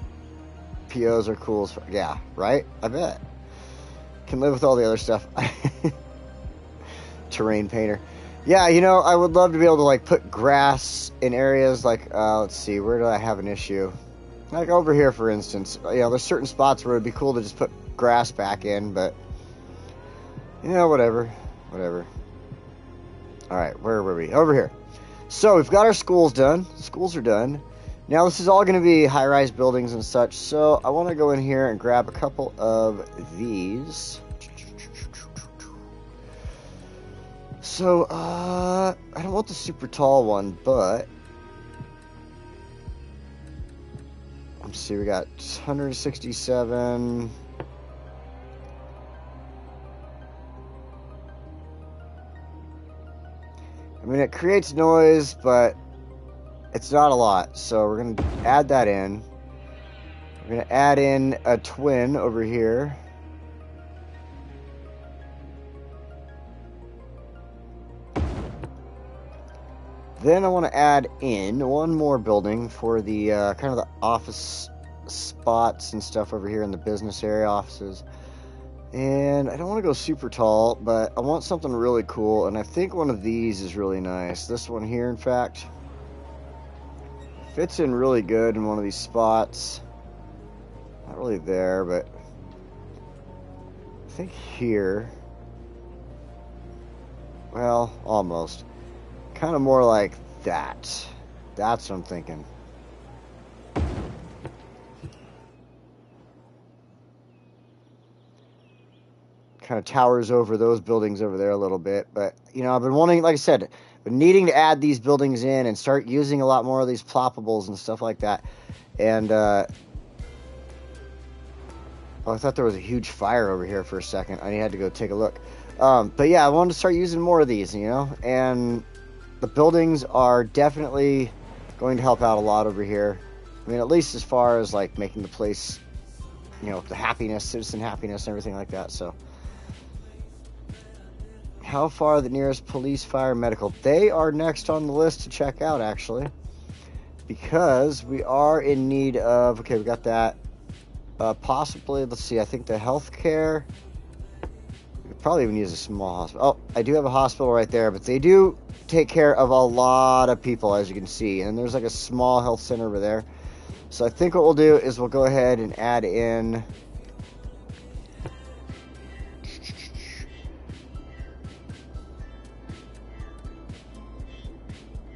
POs are cool. Yeah, right? I bet. Can live with all the other stuff. Terrain painter. Yeah, you know, I would love to be able to, like, put grass in areas like, let's see, where do I have an issue? Like over here, for instance. You know, there's certain spots where it'd be cool to just put grass back in, but, you know, whatever. Alright, where were we? Over here. So, we've got our schools done. Schools are done. Now, this is all going to be high-rise buildings and such, so I want to go in here and grab a couple of these. So, I don't want the super tall one, but... Let's see, we got 167... I mean, it creates noise, but it's not a lot. So we're going to add that in. We're going to add in a twin over here. Then I want to add in one more building for the kind of the office spots and stuff over here in the business area offices. And I don't want to go super tall, but I want something really cool. And I think one of these is really nice. This one here, in fact, fits in really good in one of these spots. Not really there, but I think here. Well, almost. Kind of more like that. That's what I'm thinking. Kind of towers over those buildings over there a little bit. But, you know, I've been wanting, like I said, been needing to add these buildings in and start using a lot more of these ploppables and stuff like that. And, oh, I thought there was a huge fire over here for a second. I had to go take a look. But yeah, I wanted to start using more of these, you know, and the buildings are definitely going to help out a lot over here. I mean, at least as far as like making the place, you know, the happiness, citizen happiness, and everything like that. So, how far the nearest police, fire, medical? They are next on the list to check out, actually, because we are in need of. Okay, we got that. Possibly, let's see. I think the healthcare. We could probably even use a small hospital. Oh, I do have a hospital right there, but they do take care of a lot of people, as you can see. And there's like a small health center over there. So I think what we'll do is we'll go ahead and add in.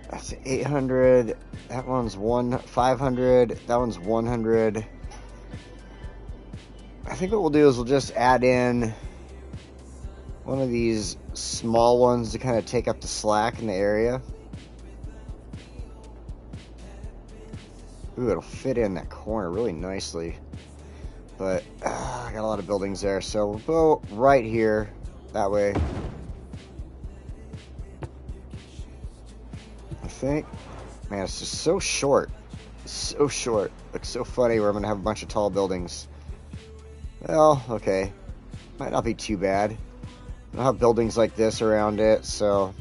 That's 800. That one's 500. That one's 100. I think what we'll do is we'll just add in one of these small ones to kind of take up the slack in the area. Ooh, it'll fit in that corner really nicely. But I got a lot of buildings there, so we'll go right here, that way. I think, man, it's just so short. So short. Looks so funny where I'm going to have a bunch of tall buildings. Well, okay. Might not be too bad. I don't have buildings like this around it, so.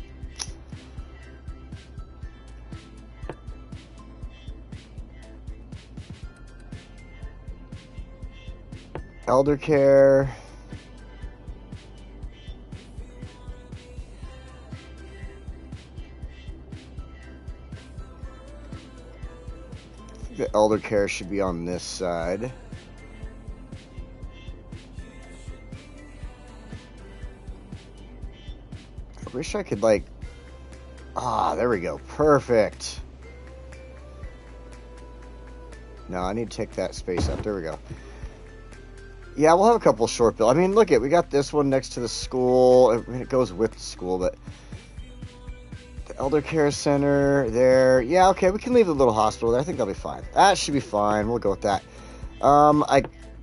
Elder care. I think the elder care should be on this side. I wish I could, like, there we go. Perfect. No, I need to take that space up. There we go. Yeah, we'll have a couple short builds. I mean, look we got this one next to the school. I mean, it goes with the school, but the elder care center there. Yeah, okay, we can leave the little hospital there. I think that'll be fine. That should be fine. We'll go with that.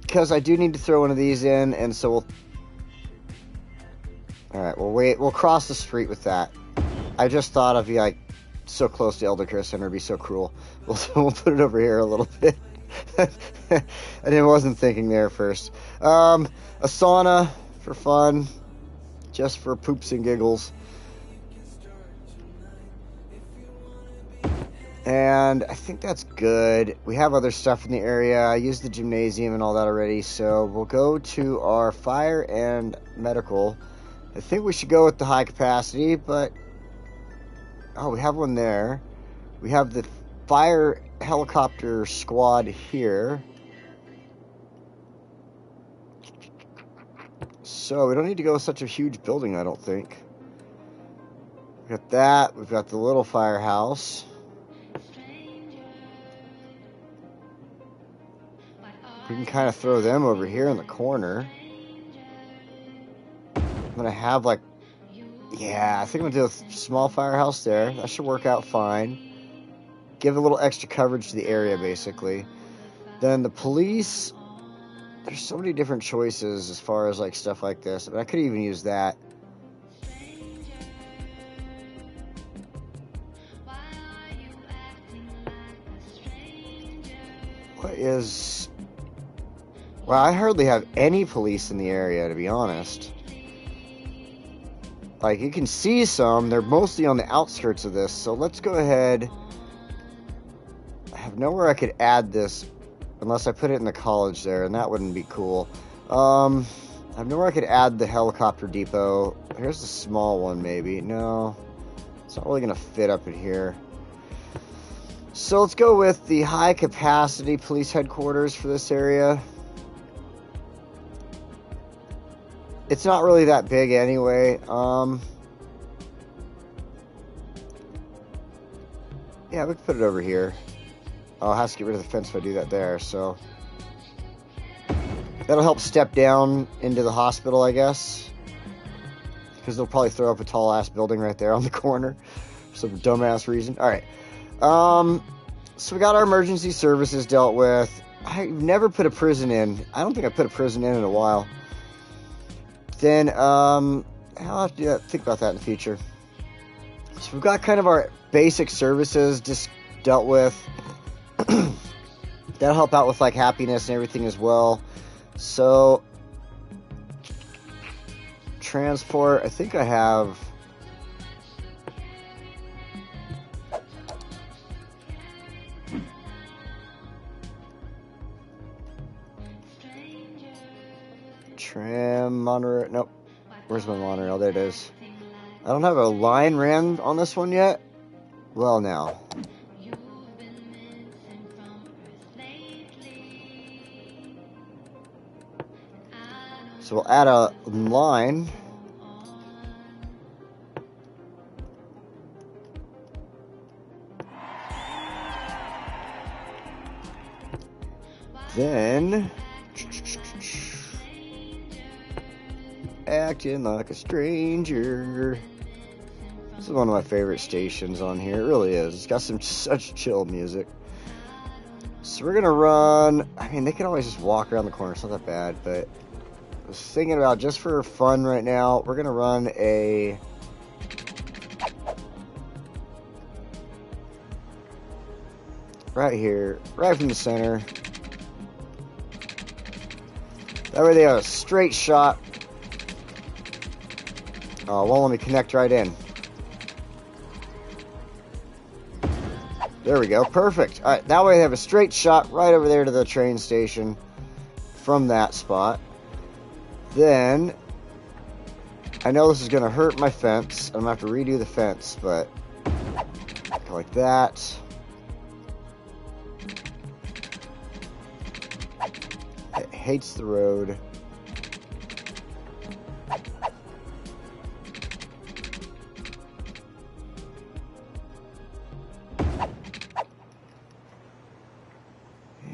Because I do need to throw one of these in, and so we'll. All right, we'll wait. We'll cross the street with that. I just thought of like so close to elder care center would be so cruel. We'll put it over here a little bit. I wasn't thinking there first. A sauna for fun, just for poops and giggles. And I think that's good. We have other stuff in the area. I used the gymnasium and all that already, so we'll go to our fire and medical. I think we should go with the high capacity, but oh, we have one there. We have the fire helicopter squad here. So we don't need to go with such a huge building, I don't think. We've got that. We've got the little firehouse. We can kind of throw them over here in the corner. I'm going to have like, yeah, I think I'm going to do a small firehouse there. That should work out fine. Give a little extra coverage to the area, basically. Then the police, there's so many different choices as far as like stuff like this. But I could even use that. What is... Well, I hardly have any police in the area, to be honest. Like, you can see some. They're mostly on the outskirts of this. So let's go ahead. I have nowhere I could add this unless I put it in the college there, and that wouldn't be cool. I have nowhere I could add the helicopter depot. Here's the small one, maybe. No, it's not really going to fit up in here. So let's go with the high capacity police headquarters for this area. It's not really that big anyway. Yeah, we can put it over here. I'll have to get rid of the fence if I do that there, so that'll help step down into the hospital, I guess, because they'll probably throw up a tall ass building right there on the corner for some dumbass reason. All right. So we got our emergency services dealt with. I've never put a prison in. I don't think I put a prison in a while. Then, I'll have to do that, think about that in the future. So we've got kind of our basic services just dealt with. That'll help out with like happiness and everything as well. So, transport, I think I have... Tram, monorail, nope. Where's my monorail? There it is. I don't have a line ran on this one yet. Well, now. So we'll add a line. Then... acting like a stranger. This is one of my favorite stations on here. It really is. It's got some such chill music. So we're gonna run. I mean, they can always just walk around the corner. It's not that bad. But I was thinking about, just for fun right now, we're gonna run a right here, right from the center. That way they have a straight shot. Oh, won't let me connect right in. There we go. Perfect. All right, that way they have a straight shot right over there to the train station from that spot. Then, I know this is going to hurt my fence. I'm going to have to redo the fence, but go like that. It hates the road.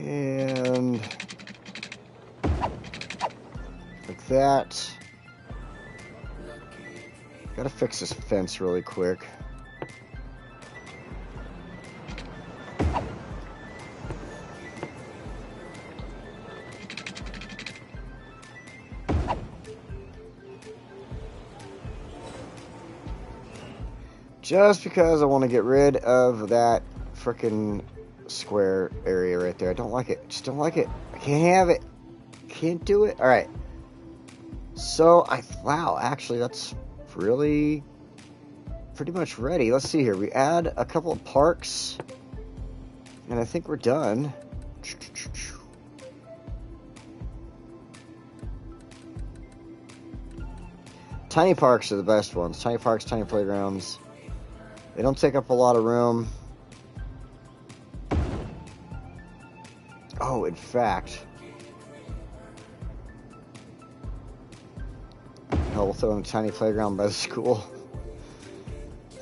And like that. Gotta fix this fence really quick. Just because I want to get rid of that frickin' square area right there. I don't like it. Just don't like it. I can't have it. Can't do it. All right. So wow, actually that's really pretty much ready. Let's see here. We add a couple of parks and I think we're done. Tiny parks are the best ones. Tiny parks, tiny playgrounds. They don't take up a lot of room. Oh, in fact, hell, we'll throw in a tiny playground by the school.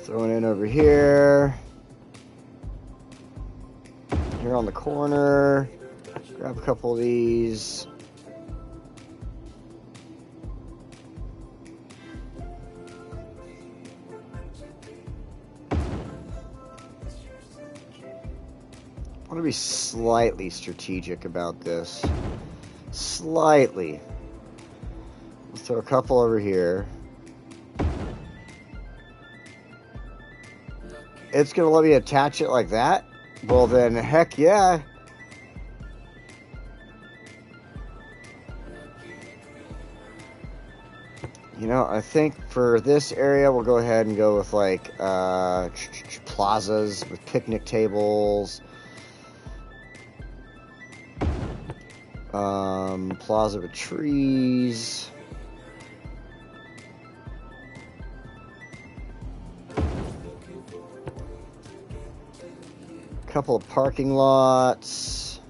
Throw it in over here. Here on the corner. Grab a couple of these. I want to be slightly strategic about this. Slightly. Let's throw a couple over here. It's going to let me attach it like that? Well then, heck yeah. You know, I think for this area, we'll go ahead and go with like plazas with picnic tables. Plaza with trees. Couple of parking lots.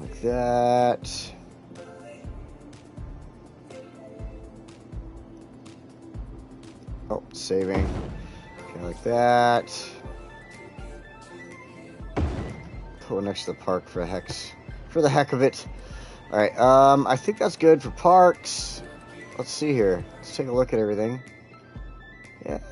Like that. Oh, saving. Okay, like that. Put one next to the park for the heck of it. All right, I think that's good for parks. Let's see here. Let's take a look at everything. Yeah,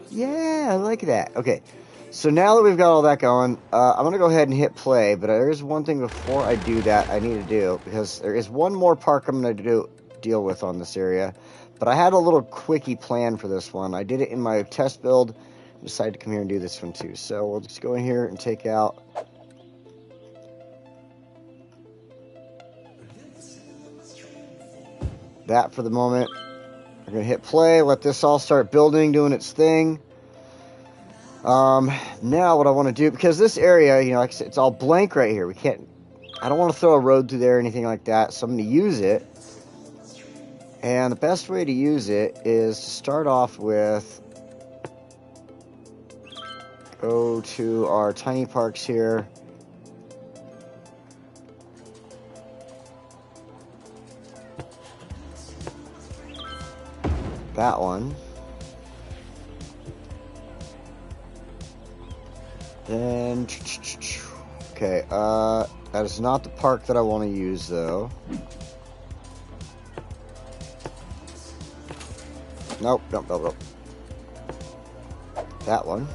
I like that. Okay, so now that we've got all that going, I'm gonna go ahead and hit play. But there is one thing before I do that I need to do, because there is one more park I'm gonna deal with on this area. But I had a little quickie plan for this one. I did it in my test build. Decided to come here and do this one too. So we'll just go in here and take out that for the moment. We're gonna hit play, let this all start building, doing its thing. Now what I want to do, because this area, you know, like I said, it's all blank right here. I don't want to throw a road through there or anything like that. So I'm gonna use it, and the best way to use it is to start off with. Go to our tiny parks here. That one. Then, okay, that is not the park that I want to use though. Nope. That one.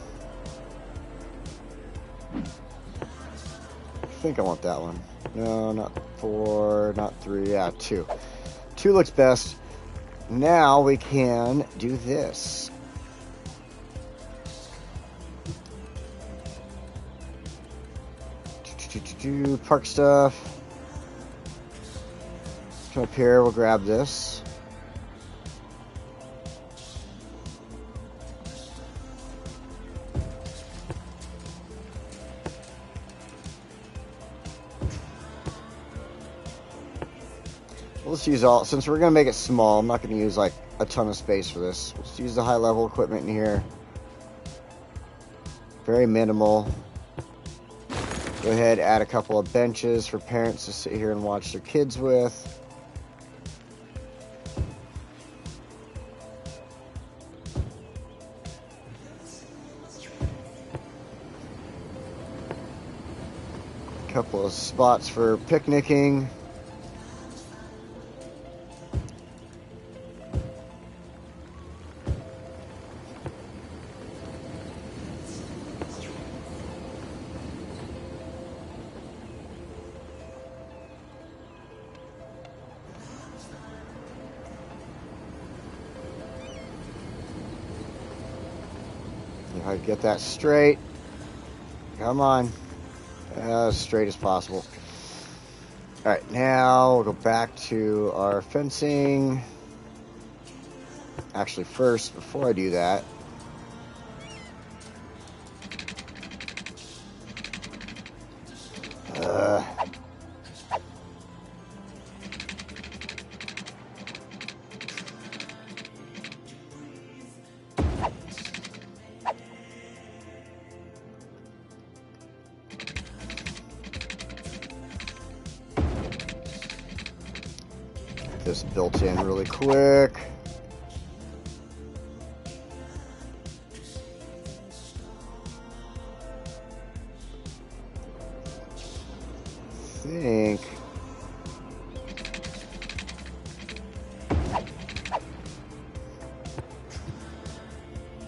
I think I want that one. No, not 4, not 3. Yeah, 2. 2 looks best. Now we can do this. Park stuff. Come up here, we'll grab this. Let's use all, since we're going to make it small, I'm not going to use like a ton of space for this. Let's use the high level equipment in here. Very minimal. Go ahead, add a couple of benches for parents to sit here and watch their kids with. A couple of spots for picnicking. If I get that straight, come on, as straight as possible. All right, now we'll go back to our fencing. Actually, first, before I do that, this built in really quick. I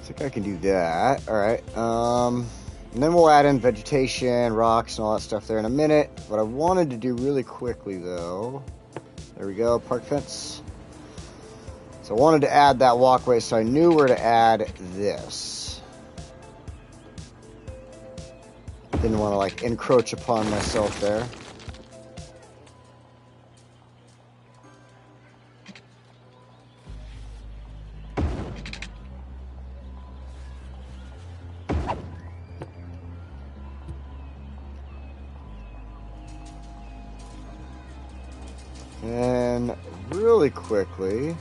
think I can do that. All right. And then we'll add in vegetation, rocks, and all that stuff there in a minute. What I wanted to do really quickly, though, there we go, park fence. So I wanted to add that walkway, so I knew where to add this. Didn't want to like encroach upon myself there. And really quickly,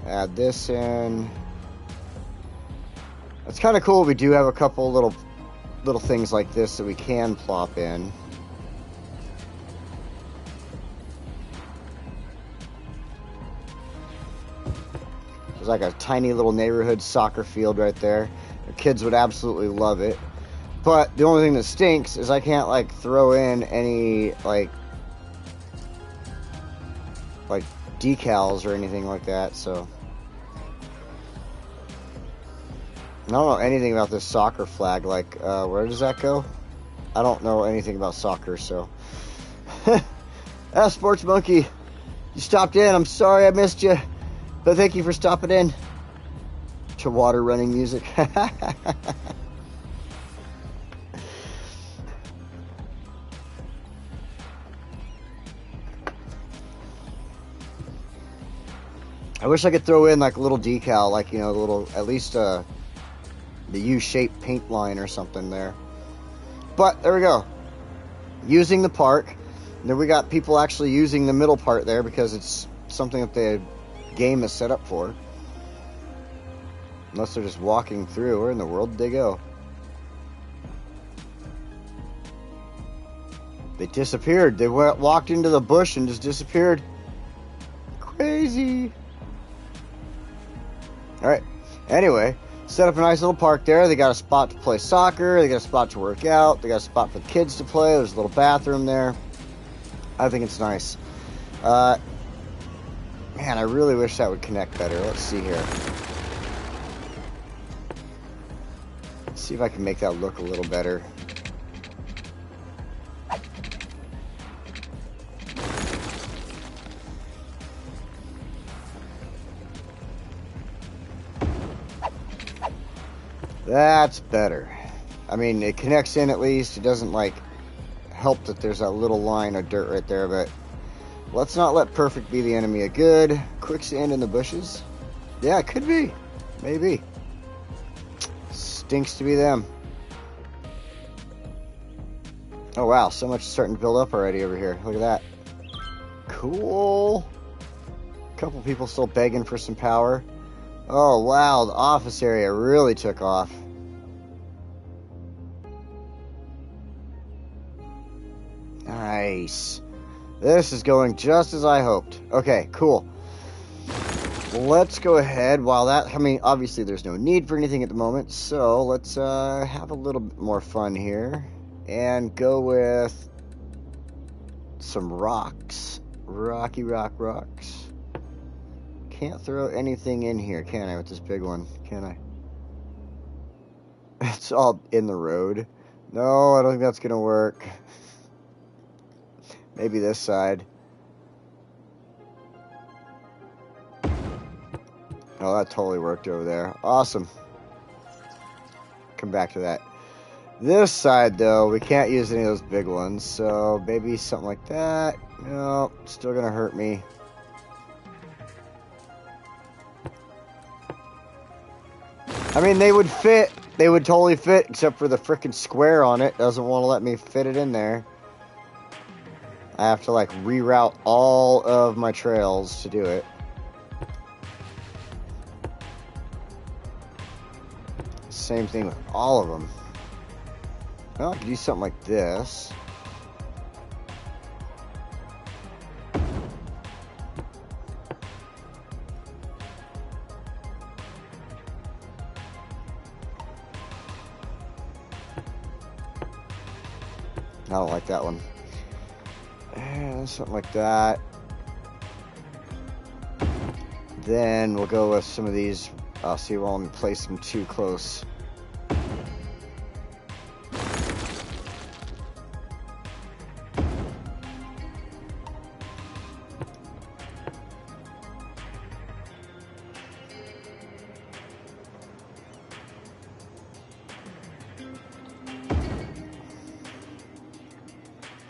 add this in. It's kind of cool. We do have a couple little things like this that we can plop in. There's like a tiny little neighborhood soccer field right there. The kids would absolutely love it. But the only thing that stinks is I can't like throw in any like decals or anything like that, so I don't know anything about this soccer flag. Like, where does that go? I don't know anything about soccer, so. Sports Monkey, you stopped in. I'm sorry I missed you, but thank you for stopping in. To water running music. I wish I could throw in like a little decal, like, you know, the little, at least the U-shaped paint line or something there. But there we go. Using the park. And then we got people actually using the middle part there because it's something that the game is set up for. Unless they're just walking through. Where in the world did they go? They disappeared. They walked into the bush and just disappeared. Crazy. Alright. Anyway, set up a nice little park there. They got a spot to play soccer. They got a spot to work out. They got a spot for the kids to play. There's a little bathroom there. I think it's nice. Man, I really wish that would connect better. Let's see here. Let's see if I can make that look a little better. That's better. I mean, it connects in at least. It doesn't, like, help that there's that little line of dirt right there, but let's not let perfect be the enemy of good. Quicksand in the bushes? Yeah, it could be. Maybe. Stinks to be them. Oh, wow. So much is starting to build up already over here. Look at that. Cool. A couple people still begging for some power. Oh, wow, the office area really took off. Nice. This is going just as I hoped. Okay, cool. Let's go ahead while that... I mean, obviously there's no need for anything at the moment, so let's have a little bit more fun here and go with some rocks. Rocky rock rocks. Can't throw anything in here, can I, with this big one? Can I? It's all in the road. No, I don't think that's gonna work. Maybe this side. Oh, that totally worked over there. Awesome. Come back to that. This side, though, we can't use any of those big ones, so maybe something like that. No, still gonna hurt me. I mean, they would fit. They would totally fit, except for the frickin' square on it. Doesn't want to let me fit it in there. I have to, like, reroute all of my trails to do it. Same thing with all of them. Well, I could do something like this. I don't like that one. Something like that. Then we'll go with some of these. I'll see, well, let me place them too close.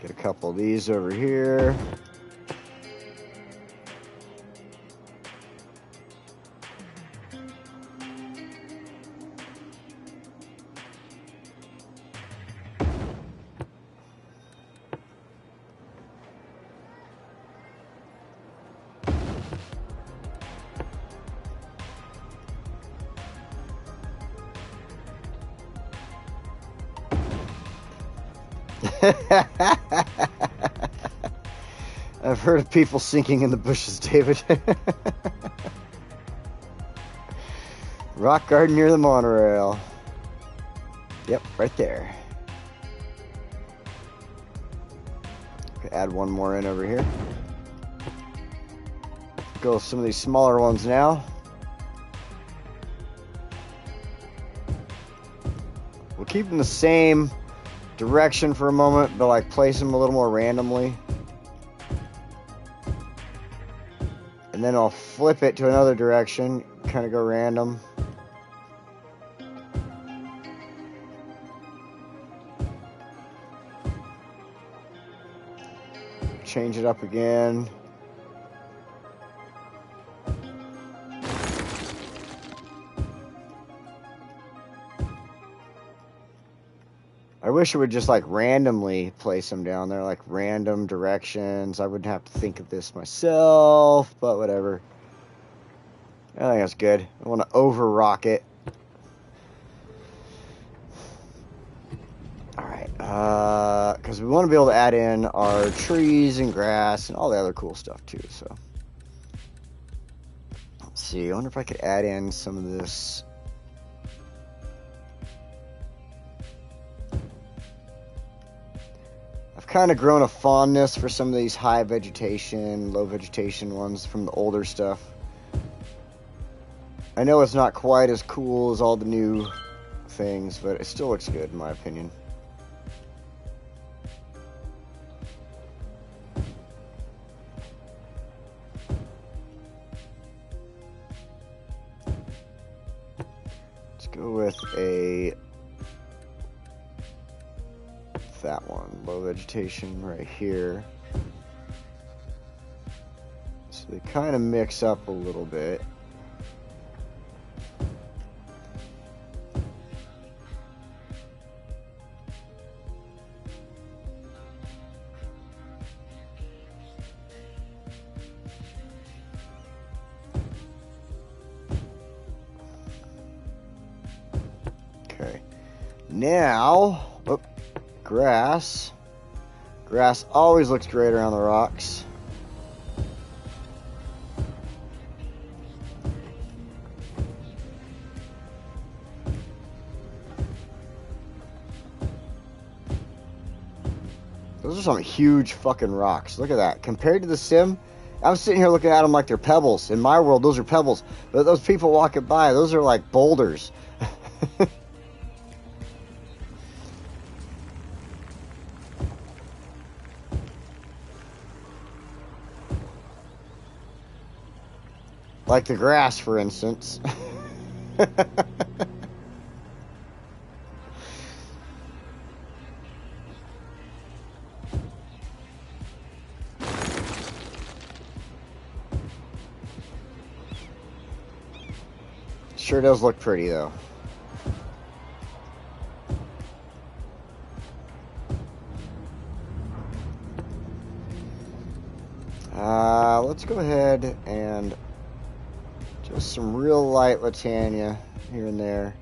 Get a couple of these over here. I've heard of people sinking in the bushes, David. Rock garden near the monorail. Yep, right there. Add one more in over here. Go with some of these smaller ones now. We'll keep them the same direction for a moment, but like place them a little more randomly. And then I'll flip it to another direction, kind of go random. Change it up again. I wish it would just like randomly place them down there, like random directions. I wouldn't have to think of this myself, but whatever. I think that's good. I want to over rock it. Alright, because we want to be able to add in our trees and grass and all the other cool stuff too, so. Let's see, I wonder if I could add in some of this. Kind of grown a fondness for some of these high vegetation, low vegetation ones from the older stuff. I know it's not quite as cool as all the new things, but it still looks good in my opinion. Let's go with that one, low vegetation right here. So they kind of mix up a little bit. Okay. Now, grass. Grass always looks great around the rocks. Those are some huge fucking rocks. Look at that. Compared to the sim, I was sitting here looking at them like they're pebbles. In my world, those are pebbles. But those people walking by, those are like boulders. Like the grass, for instance. Sure does look pretty, though. Let's go ahead and just some real light Latania here and there.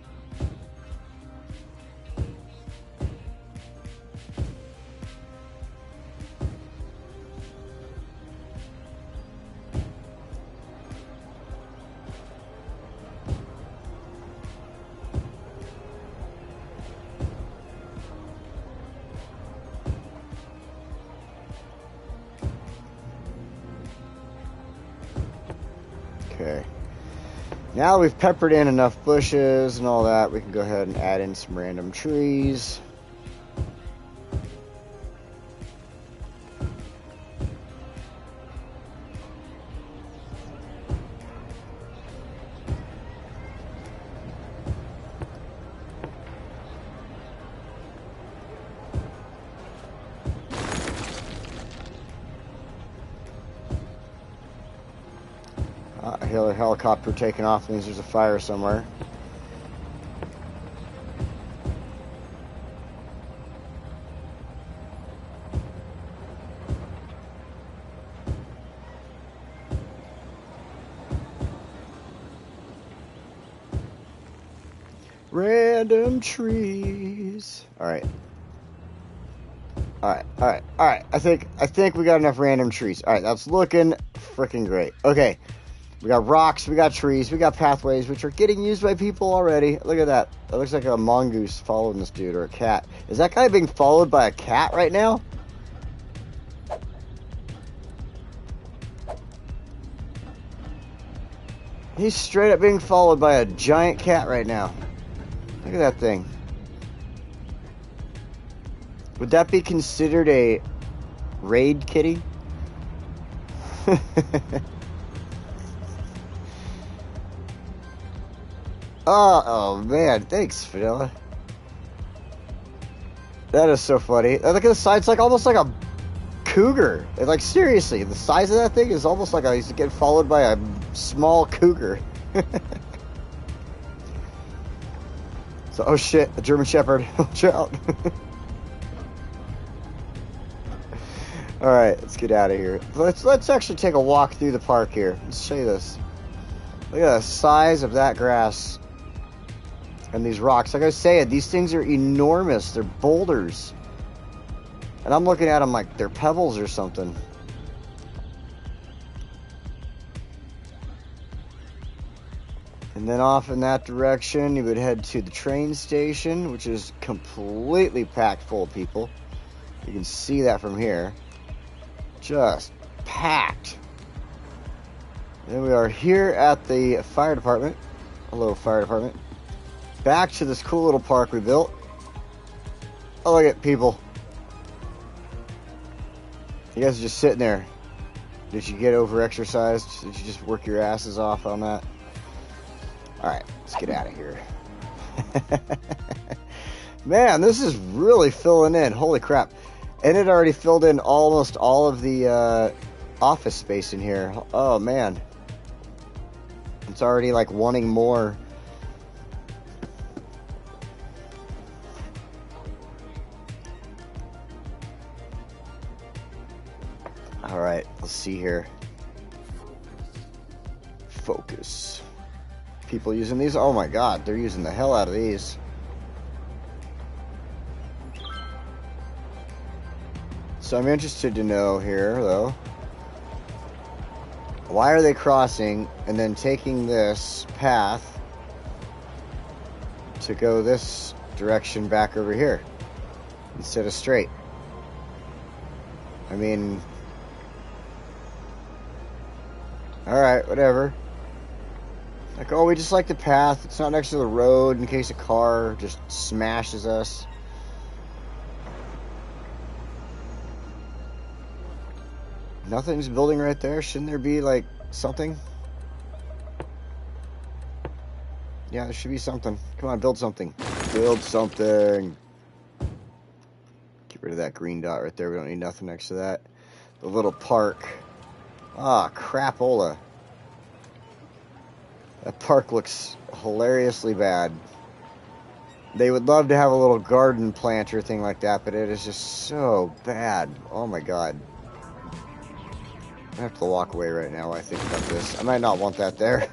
Okay. Now we've peppered in enough bushes and all that, we can go ahead and add in some random trees. Helicopter taking off means there's a fire somewhere. Random trees. Alright. I think we got enough random trees. Alright, that's looking freaking great. Okay. We got rocks, we got trees, we got pathways, which are getting used by people already. Look at that. That looks like a mongoose following this dude, or a cat. Is that guy being followed by a cat right now? He's straight up being followed by a giant cat right now. Look at that thing. Would that be considered a raid kitty? Oh man, thanks, Vanilla. That is so funny. Look at the side, it's like almost like a cougar. Like seriously, the size of that thing is almost like he's getting followed by a small cougar. So, oh shit, a German Shepherd. Watch out. Alright, let's get out of here. Let's actually take a walk through the park here. Let's show you this. Look at the size of that grass. And these rocks. Like I was saying, these things are enormous. They're boulders. And I'm looking at them like they're pebbles or something. And then off in that direction, you would head to the train station, which is completely packed full of people. You can see that from here. Just packed. Then we are here at the fire department. Hello, fire department. Back to this cool little park we built. Oh, look at people. You guys are just sitting there. Did you get over-exercised? Did you just work your asses off on that? Alright, let's get out of here. Man, this is really filling in. Holy crap. And it already filled in almost all of the office space in here. Oh, man. It's already like wanting more. Alright, let's see here. Focus. People using these? Oh my god, they're using the hell out of these. So I'm interested to know here, though. Why are they crossing and then taking this path to go this direction back over here instead of straight? I mean... Alright, whatever. Like, oh, we just like the path. It's not next to the road in case a car just smashes us. Nothing's building right there. Shouldn't there be, like, something? Yeah, there should be something. Come on, build something. Build something. Get rid of that green dot right there. We don't need nothing next to that. The little park. Ah, crapola. That park looks hilariously bad. They would love to have a little garden planter thing like that, but it is just so bad. Oh my god. I have to walk away right now while I think about this. I might not want that there.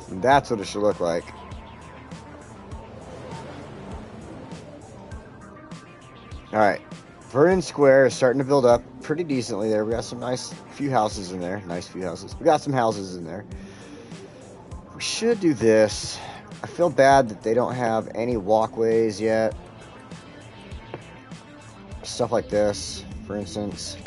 That's what it should look like. Alright. Vernon Square is starting to build up pretty decently there. We got some nice few houses in there. Nice few houses. We got some houses in there. We should do this. I feel bad that they don't have any walkways yet. Stuff like this, for instance.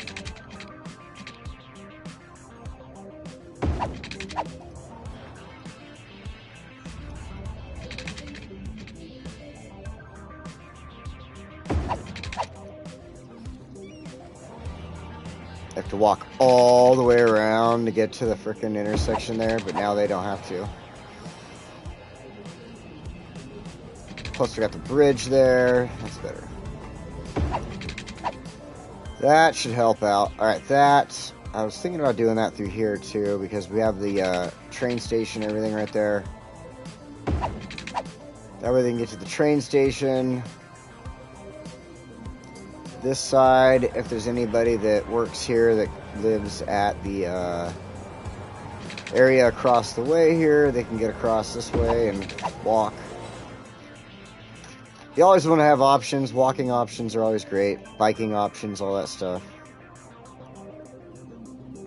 Have to walk all the way around to get to the frickin' intersection there, but now they don't have to. Plus we got the bridge there. That's better. That should help out. Alright, that... I was thinking about doing that through here, too, because we have the train station and everything right there. That way they can get to the train station. This side, if there's anybody that works here that lives at the area across the way here, they can get across this way and walk. You always want to have options. Walking options are always great. Biking options, all that stuff.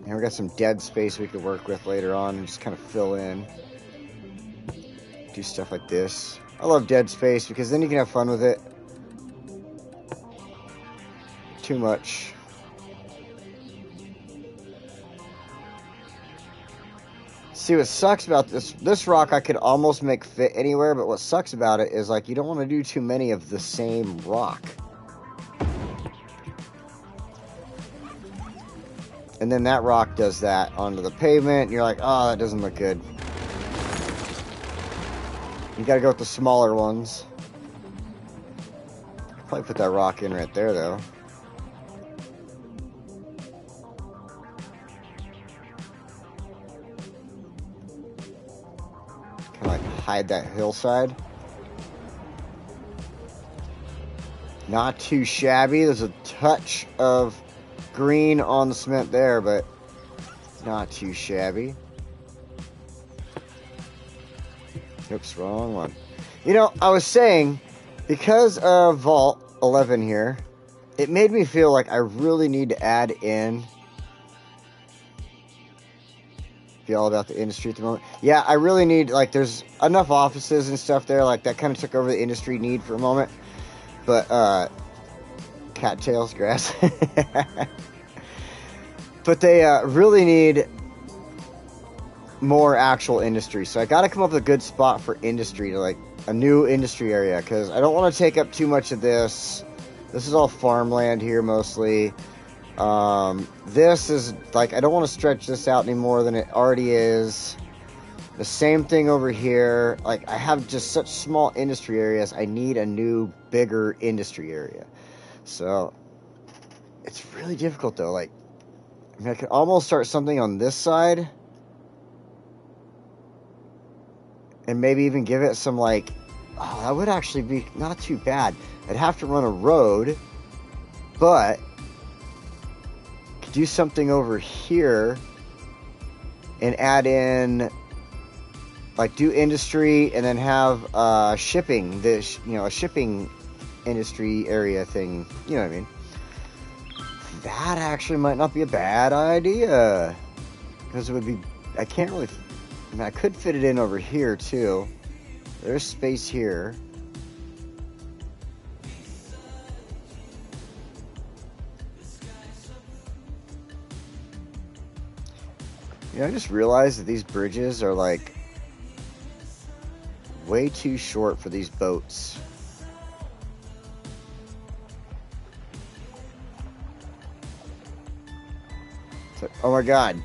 And we got some dead space we could work with later on and just kind of fill in. Do stuff like this. I love dead space because then you can have fun with it. Too much. See, what sucks about this rock I could almost make fit anywhere, but what sucks about it is, like, you don't want to do too many of the same rock. And then that rock does that onto the pavement, and you're like, oh, that doesn't look good. You gotta go with the smaller ones. Probably put that rock in right there, though. Kind of like hide that hillside. Not too shabby. There's a touch of green on the cement there, but not too shabby. Oops, wrong one. You know, I was saying, because of Vault 11 here, it made me feel like I really need to add in... Be all about the industry at the moment. Yeah, I really need, like, there's enough offices and stuff there, like, that kind of took over the industry need for a moment. But, cattails, grass. But they really need more actual industry. So I got to come up with a good spot for industry, to like a new industry area, because I don't want to take up too much of this. This is all farmland here mostly. This is like, I don't want to stretch this out any more than it already is. The same thing over here. Like, I have just such small industry areas. I need a new, bigger industry area. So it's really difficult though. Like, I mean, I could almost start something on this side. And maybe even give it some, like... Oh, that would actually be not too bad. I'd have to run a road. But... could do something over here. And add in... like, do industry and then have shipping. This, you know, a shipping industry area thing. You know what I mean? That actually might not be a bad idea. Because it would be... I can't really... I mean, I could fit it in over here, too. There's space here. You know, I just realized that these bridges are, like, way too short for these boats. So, oh my god.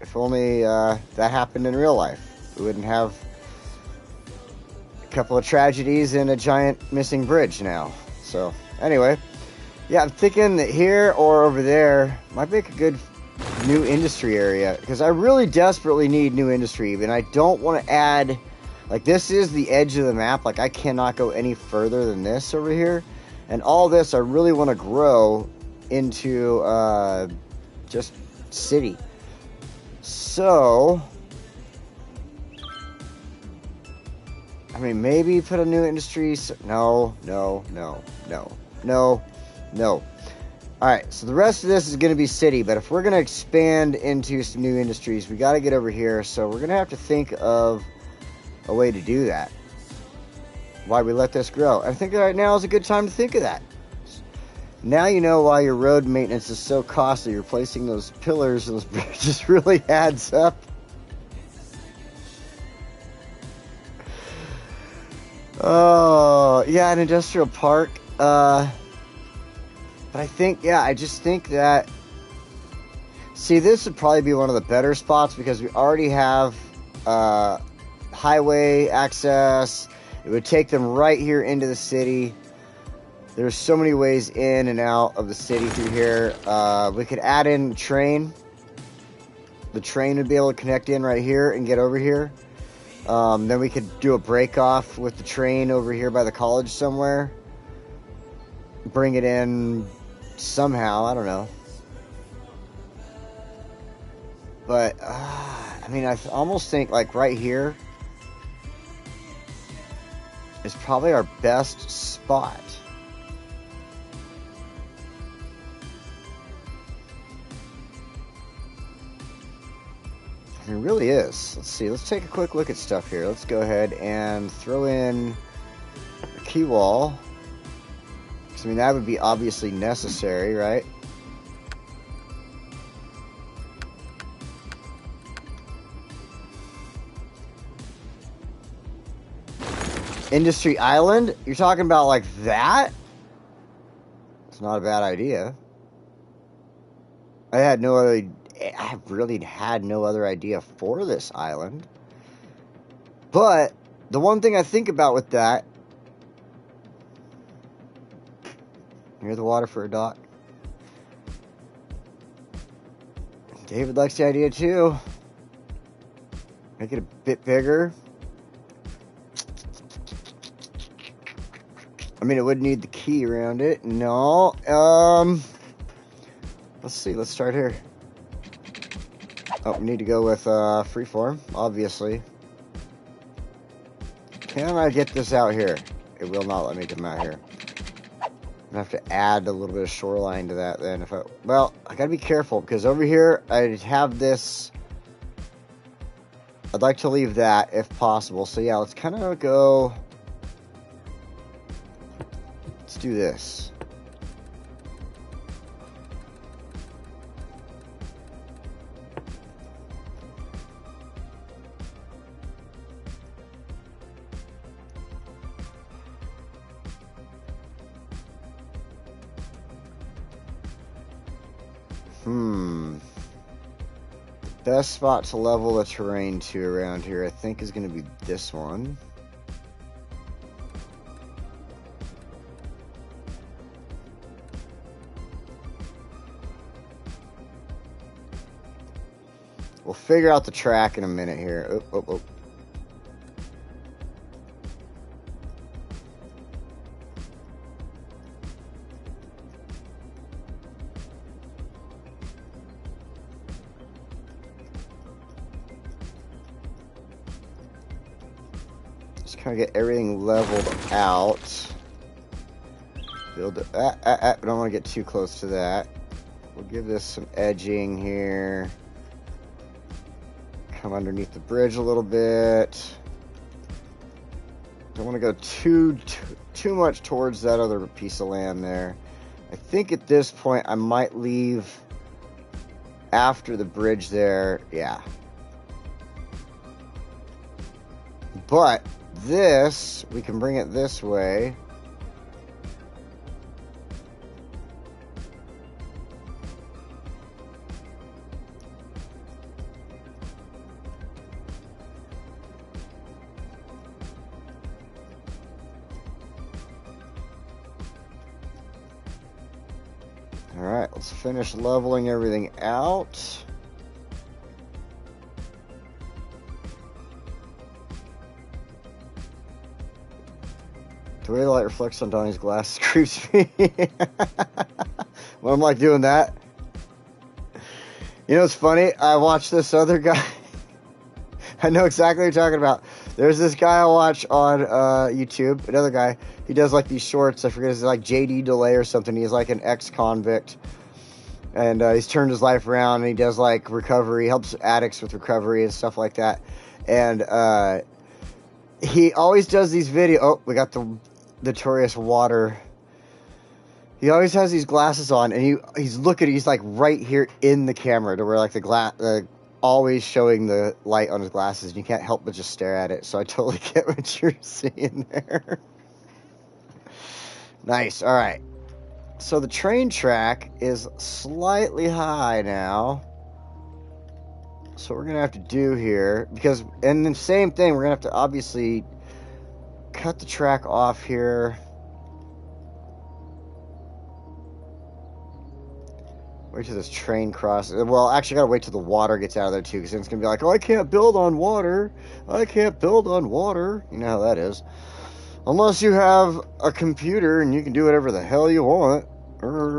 If only that happened in real life. We wouldn't have a couple of tragedies and a giant missing bridge now. So, anyway. Yeah, I'm thinking that here or over there might make a good new industry area. Because I really desperately need new industry. And I don't want to add... like, this is the edge of the map. Like, I cannot go any further than this over here. And all this I really want to grow into just city. So, I mean, maybe put a new industry. No. Alright, so the rest of this is going to be city. But if we're going to expand into some new industries, we got to get over here. So we're going to have to think of a way to do that. Why we let this grow. I think right now is a good time to think of that. Now you know why your road maintenance is so costly. Replacing those pillars and those bridges really adds up. Oh, yeah, an industrial park. But I think, yeah, I just think that... see, this would probably be one of the better spots because we already have highway access. It would take them right here into the city. There's so many ways in and out of the city through here. We could add in a train. The train would be able to connect in right here and get over here. Then we could do a break off with the train over here by the college somewhere. Bring it in somehow. I don't know. But, I mean, I almost think, like, right here is probably our best spot. It really is. Let's see. Let's take a quick look at stuff here. Let's go ahead and throw in a key wall. I mean, that would be obviously necessary, right? Industry Island? You're talking about like that? It's not a bad idea. I really had no other idea for this island. But the one thing I think about with that, near the water for a dock. David likes the idea too. Make it a bit bigger. I mean, it would need the key around it. No. Let's see. Let's start here. Oh, we need to go with freeform, obviously. Can I get this out here? It will not let me come out here. I'm gonna have to add a little bit of shoreline to that then. Well, I gotta be careful because over here I have this. I'd like to leave that if possible. So yeah, let's kind of go. Let's do this. Best spot to level the terrain to around here, I think, is going to be this one. We'll figure out the track in a minute here. Oh. Kind of get everything leveled out. Build it. I don't want to get too close to that. We'll give this some edging here. Come underneath the bridge a little bit. Don't want to go too much towards that other piece of land there. I think at this point I might leave after the bridge there. Yeah. But this, we can bring it this way. All right, let's finish leveling everything out. The way the light reflects on Donnie's glasses creeps me. When I'm like doing that. You know, it's funny. I watched this other guy. I know exactly what you're talking about. There's this guy I watch on YouTube. Another guy. He does like these shorts. I forget his like JD Delay or something. He's like an ex-convict. And he's turned his life around. And he does like recovery. Helps addicts with recovery and stuff like that. And he always does these videos. Oh, we got the notorious water. He always has these glasses on, and he's looking. He's like right here in the camera, to where like the always showing the light on his glasses, and you can't help but just stare at it. So I totally get what you're seeing there. Nice. All right. So the train track is slightly high now. So what we're gonna have to do here, and the same thing, we're gonna have to obviously cut the track off here. Wait till this train crosses. Well, actually, I gotta wait till the water gets out of there too, because then it's gonna be like, oh, I can't build on water. I can't build on water. You know how that is. Unless you have a computer and you can do whatever the hell you want. All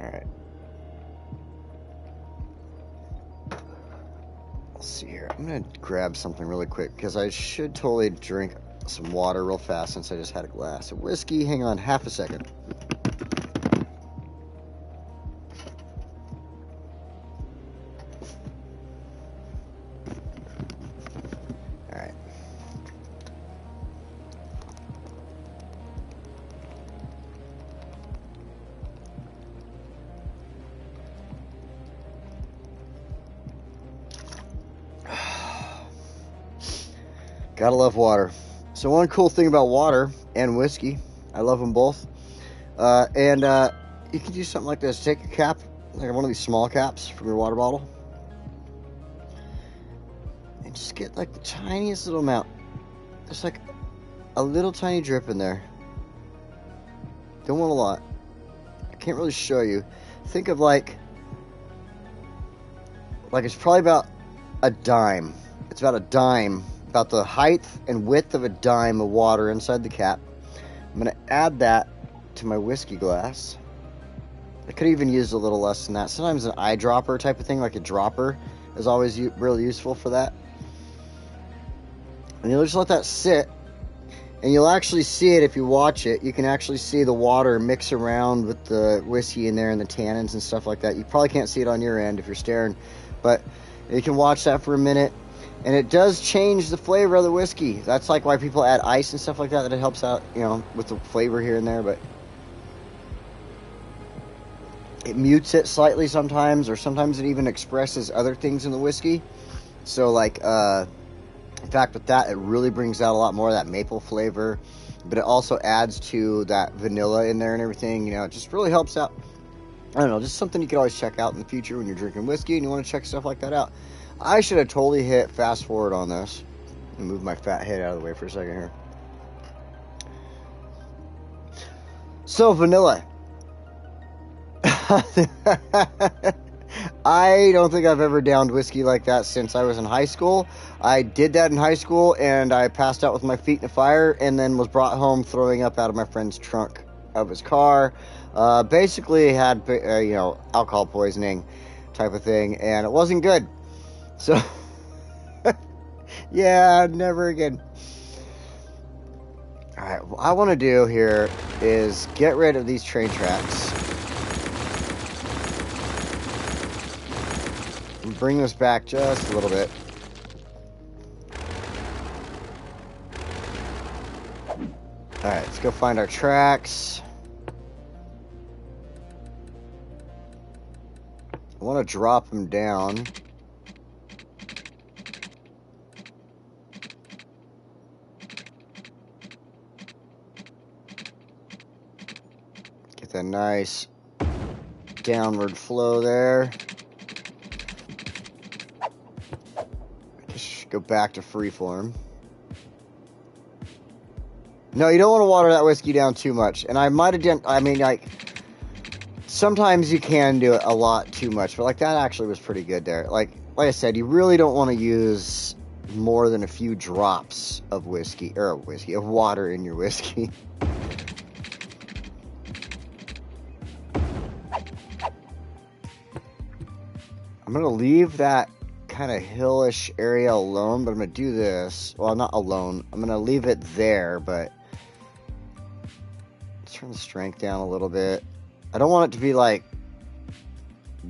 right. Let's see here. I'm gonna grab something really quick because I should totally drink some water real fast since I just had a glass of whiskey. Hang on half a second. Gotta love water. So one cool thing about water and whiskey, I love them both. And you can do something like this. Take a cap, like one of these small caps from your water bottle, and just get like the tiniest little amount. There's like a little tiny drip in there. Don't want a lot. I can't really show you. Think of like it's probably about a dime. It's about a dime. About the height and width of a dime of water inside the cap. I'm going to add that to my whiskey glass. I could even use a little less than that. Sometimes an eyedropper type of thing, like a dropper, is always really useful for that. And you'll just let that sit. And you'll actually see it if you watch it. You can actually see the water mix around with the whiskey in there and the tannins and stuff like that. You probably can't see it on your end if you're staring. But you can watch that for a minute. And it does change the flavor of the whiskey. That's like why people add ice and stuff like that. That it helps out, you know, with the flavor here and there. But it mutes it slightly sometimes, or sometimes it even expresses other things in the whiskey. So like, in fact, with that, it really brings out a lot more of that maple flavor. But it also adds to that vanilla in there and everything. You know, it just really helps out. I don't know, just something you could always check out in the future when you're drinking whiskey and you want to check stuff like that out. I should have totally hit fast forward on this. Let me move my fat head out of the way for a second here. So, vanilla. I don't think I've ever downed whiskey like that since I was in high school. I did that in high school, and I passed out with my feet in the fire, and then was brought home throwing up out of my friend's trunk of his car. Basically had, you know, alcohol poisoning type of thing, and it wasn't good. So, yeah, never again. Alright, what I want to do here is get rid of these train tracks. And bring this back just a little bit. Alright, let's go find our tracks. I want to drop them down. Get that nice downward flow there. Just go back to freeform. No, you don't want to water that whiskey down too much. And I might have done, I mean, like, sometimes you can do it a lot too much, but like that actually was pretty good there. Like I said, you really don't want to use more than a few drops of of water in your whiskey. I'm going to leave that kind of hillish area alone, but I'm going to do this. Well, not alone. I'm going to leave it there, but let's turn the strength down a little bit. I don't want it to be like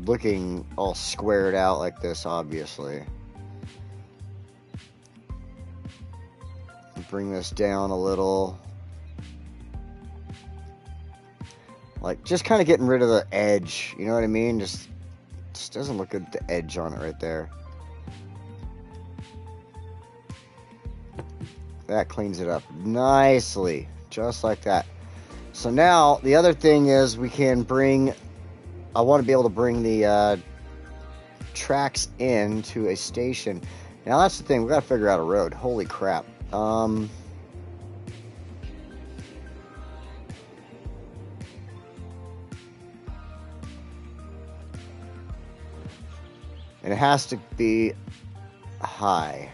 looking all squared out like this, obviously. Bring this down a little. Like, just kind of getting rid of the edge, you know what I mean? Just doesn't look good, the edge on it right there. That cleans it up nicely, just like that. So now, the other thing is we can bring, I want to be able to bring the tracks in to a station. Now that's the thing, we got to figure out a road. Holy crap. And it has to be high.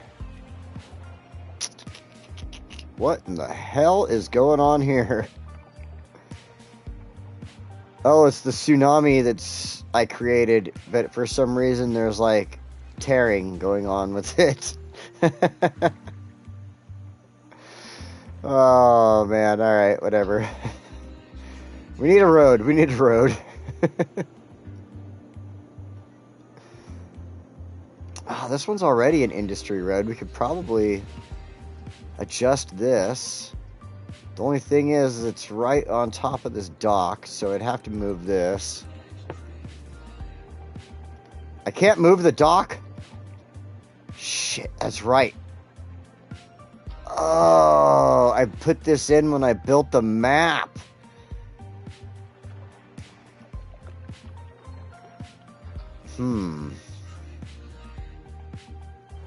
What in the hell is going on here? Oh, it's the tsunami that's I created, but for some reason there's like tearing going on with it. Oh man, alright, whatever. We need a road, we need a road. Oh, this one's already an industry road. We could probably adjust this. The only thing is it's right on top of this dock, so I'd have to move this. I can't move the dock? Shit, that's right. Oh, I put this in when I built the map.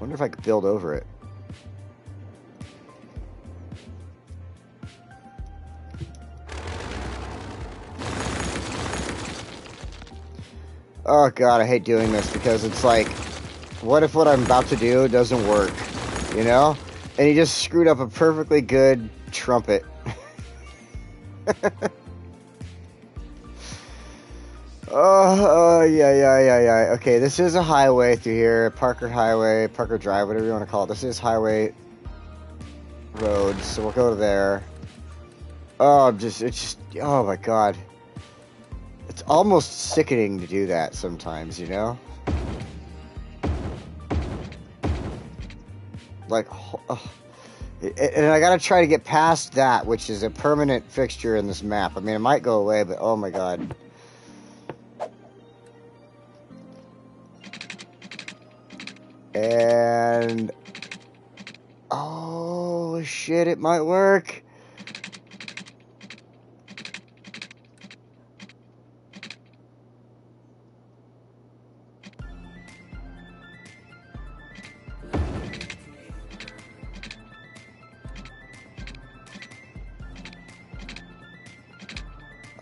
Wonder if I could build over it. Oh god, I hate doing this because it's like, what if what I'm about to do doesn't work, you know? And he just screwed up a perfectly good trumpet. Yeah. Okay, this is a highway through here, Parker Highway, Parker Drive, whatever you want to call it. This is Highway Road, so we'll go to there. Oh, it's just, oh my god. It's almost sickening to do that sometimes, you know? Like, and I gotta try to get past that, which is a permanent fixture in this map. I mean, it might go away, but oh my god. And... oh, shit, it might work.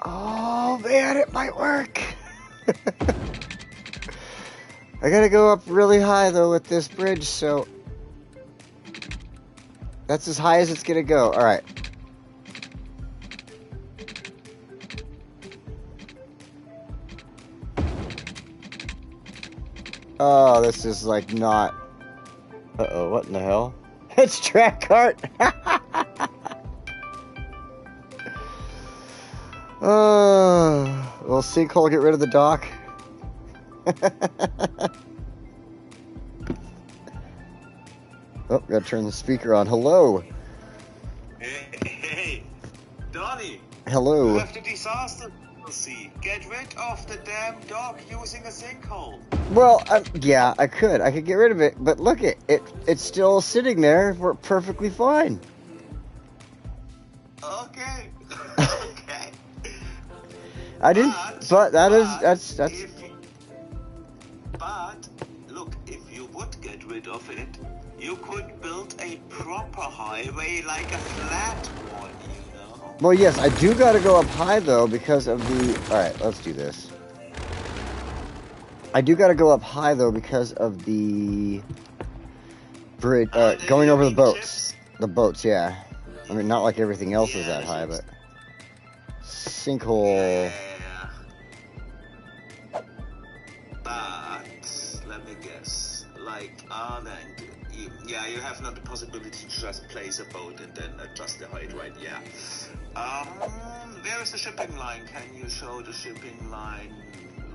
Oh, man, it might work. I gotta go up really high, though, with this bridge, so... that's as high as it's gonna go. Alright. Oh, this is, like, not... uh-oh, what in the hell? It's track cart! Oh, well, sinkhole, get rid of the dock. Oh, gotta turn the speaker on. Hello. Hey, Donnie. Hello. You have the disaster policy. Get rid of the damn dock using a sinkhole. Well, yeah, I could. I could get rid of it, but look, it's still sitting there. We're perfectly fine. Okay. Okay. I didn't, but that's. But look, if you would get rid of it, you could build a proper highway like a flat one, you know? Well, yes, I do gotta go up high, though, because of the... alright, let's do this. I do gotta go up high, though, because of the... bridge, going over the boats. Ships? The boats, yeah. I mean, not like everything else is that high, but... sinkhole... Yeah. But, let me guess. Like, yeah, you have not the possibility to just place a boat and then adjust the height, right? Yeah. Where is the shipping line? Can you show the shipping line?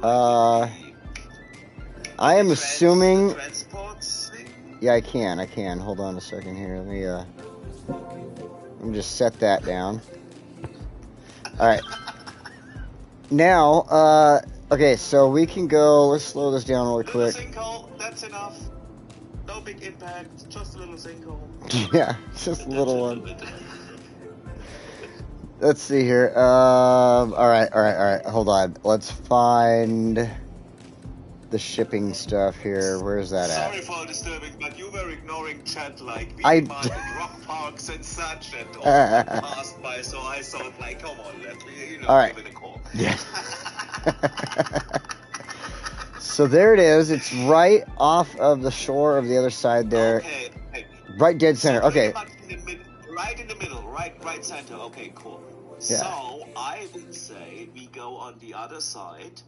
I am assuming... transports thing? Yeah, I can. Hold on a second here. Let me just set that down. Alright. Now, okay, so we can go... let's slow this down really quick. Little sinkhole, that's enough. No big impact, just a little sinkhole. Yeah, just a little one. Let's see here. Alright. Hold on. Let's find the shipping stuff here. Where's that at? Sorry for disturbing, but you were ignoring chat like we I- demanded rock parks and such, and all that passed by. So I thought, like, come on, let me, All right. give it a call. Yeah. So there it is. It's right off of the shore of the other side there. Okay. Right dead center. So Okay. Right in the middle, right center. Okay, cool. Yeah. So I would say we go on the other side,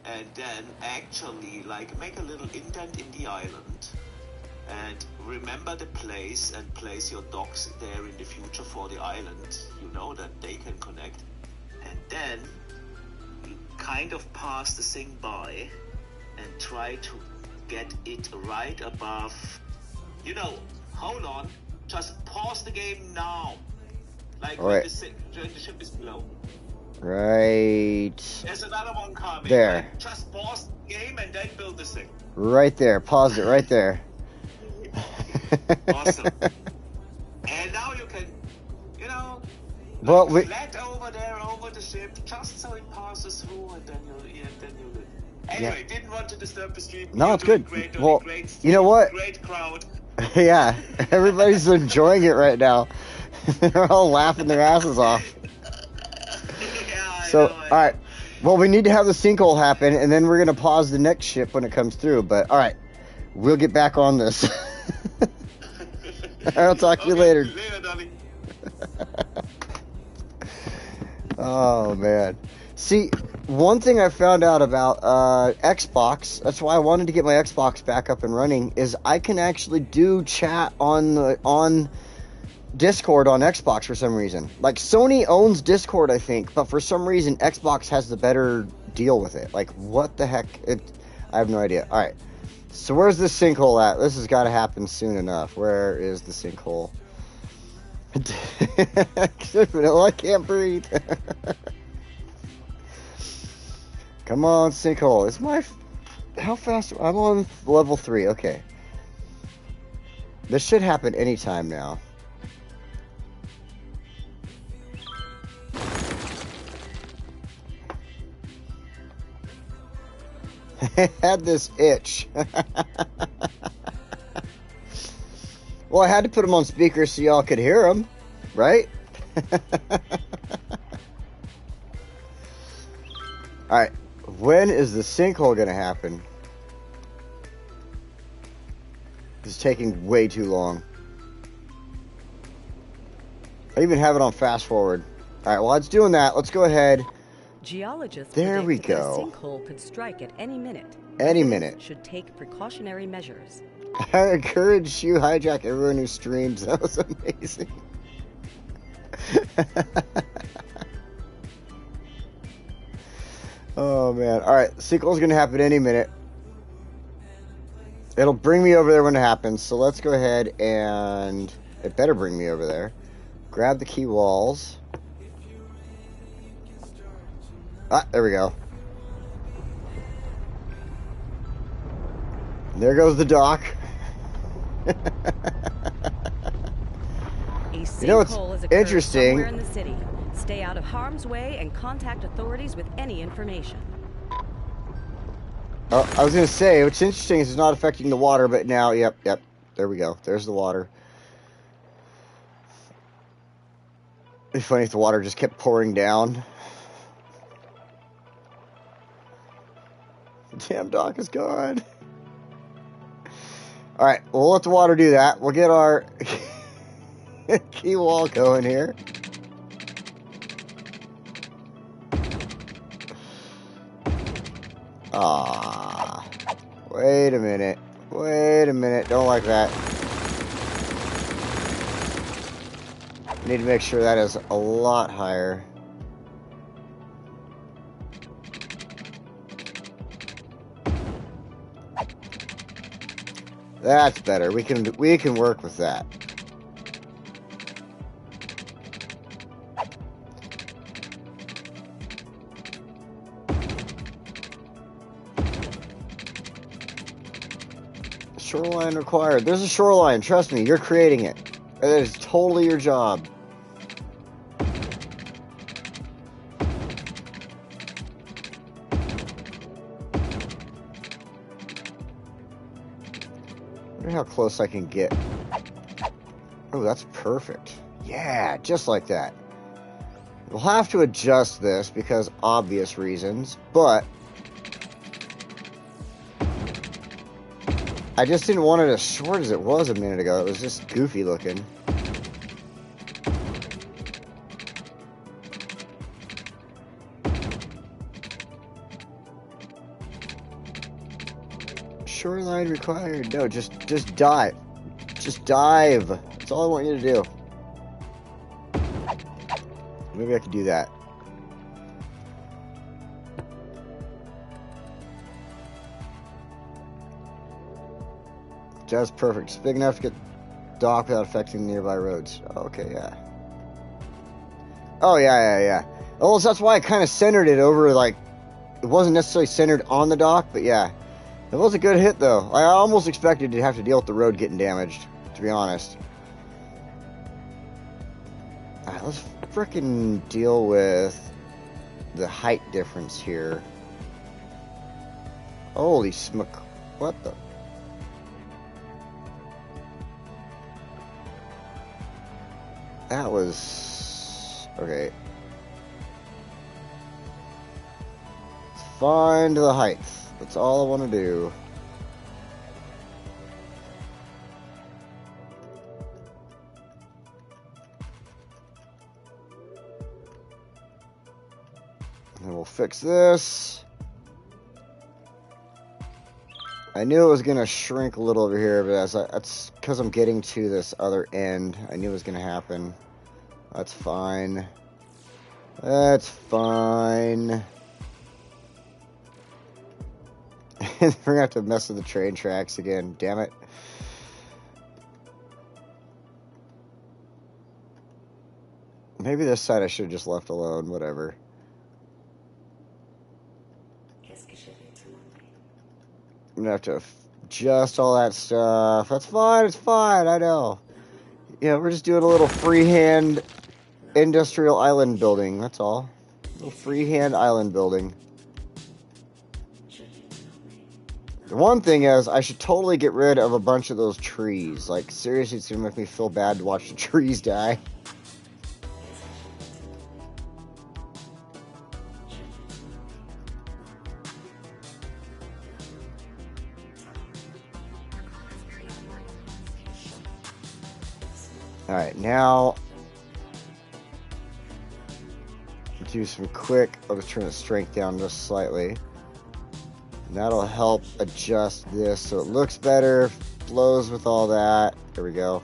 and then actually like make a little indent in the island, and remember the place and place your docks there in the future for the island. You know that they can connect, and then you kind of pass the thing by, and try to get it right above. Hold on. Just pause the game now. Like when the ship is below. Right. There's another one coming. There. Like, just pause the game and then build the thing. Right there. Pause it right there. Awesome. And now you can, flat over there over the ship, just so it passes through, and then you're good. Anyway, didn't want to disturb the stream. No, it's good. Great, well, great stream, you know what? Great crowd. Yeah, everybody's enjoying it right now. They're all laughing their asses off. So, all right. Well, we need to have the sinkhole happen, and then we're going to pause the next ship when it comes through. But, all right, we'll get back on this. I'll talk to you later. Later, darling. Oh, man. See, one thing I found out about Xbox, that's why I wanted to get my Xbox back up and running, is I can actually do chat on Discord on Xbox for some reason. Like, Sony owns Discord, I think, but for some reason Xbox has the better deal with it. Like, what the heck? I have no idea. All right. So where's this sinkhole at? This has got to happen soon enough. Where is the sinkhole? I can't breathe. Come on, sinkhole. It's how fast? I'm on level 3. Okay. This should happen anytime now. I had this itch. Well, I had to put them on speaker so y'all could hear them, right? All right. When is the sinkhole going to happen? It's taking way too long. I even have it on fast forward. All right, while it's doing that, let's go ahead. Geologists there we predict that go. a sinkhole could strike at any minute. Any minute. Should take precautionary measures. I encourage you hijack everyone who streams. That was amazing. Oh, man. All right, sinkhole's going to happen any minute. It'll bring me over there when it happens, so let's go ahead and... It better bring me over there. Grab the key walls. Ah, there we go. There goes the dock. You know what's interesting? Somewhere in the city. Stay out of harm's way and contact authorities with any information. Oh, I was going to say, what's interesting is it's not affecting the water, but now, yep, there we go. There's the water. It'd be funny if the water just kept pouring down. The damn dock is gone. Alright, we'll let the water do that. We'll get our key wall going here. Ah, wait a minute. Don't like that. Need to make sure that is a lot higher. That's better. We can work with that. Shoreline required. There's a shoreline. Trust me, you're creating it. It is totally your job. Wonder how close I can get. Oh, that's perfect. Yeah, just like that. We'll have to adjust this because obvious reasons, but I just didn't want it as short as it was a minute ago. It was just goofy looking. Shoreline required. No, just dive. Just dive. That's all I want you to do. Maybe I could do that. Just perfect. It's big enough to get dock without affecting nearby roads. Okay, yeah. Oh, yeah. Oh, so that's why I kind of centered it over, like, it wasn't necessarily centered on the dock, but yeah. It was a good hit, though. I almost expected to have to deal with the road getting damaged, to be honest. Alright, let's frickin' deal with the height difference here. Holy smoke. What the? That was... Okay. Let's find the height. That's all I want to do. And we'll fix this. I knew it was going to shrink a little over here, but that's because I'm getting to this other end. I knew it was going to happen. That's fine. That's fine. We're going to have to mess with the train tracks again. Damn it. Maybe this side I should have just left alone. Whatever. I'm going to have to adjust all that stuff. That's fine. It's fine. I know. Yeah, we're just doing a little freehand industrial island building. That's all. A little freehand island building. The one thing is, I should totally get rid of a bunch of those trees. Like, seriously, it's going to make me feel bad to watch the trees die. Alright, now do some quick, I'll just turn the strength down just slightly. And that'll help adjust this so it looks better, flows with all that. There we go.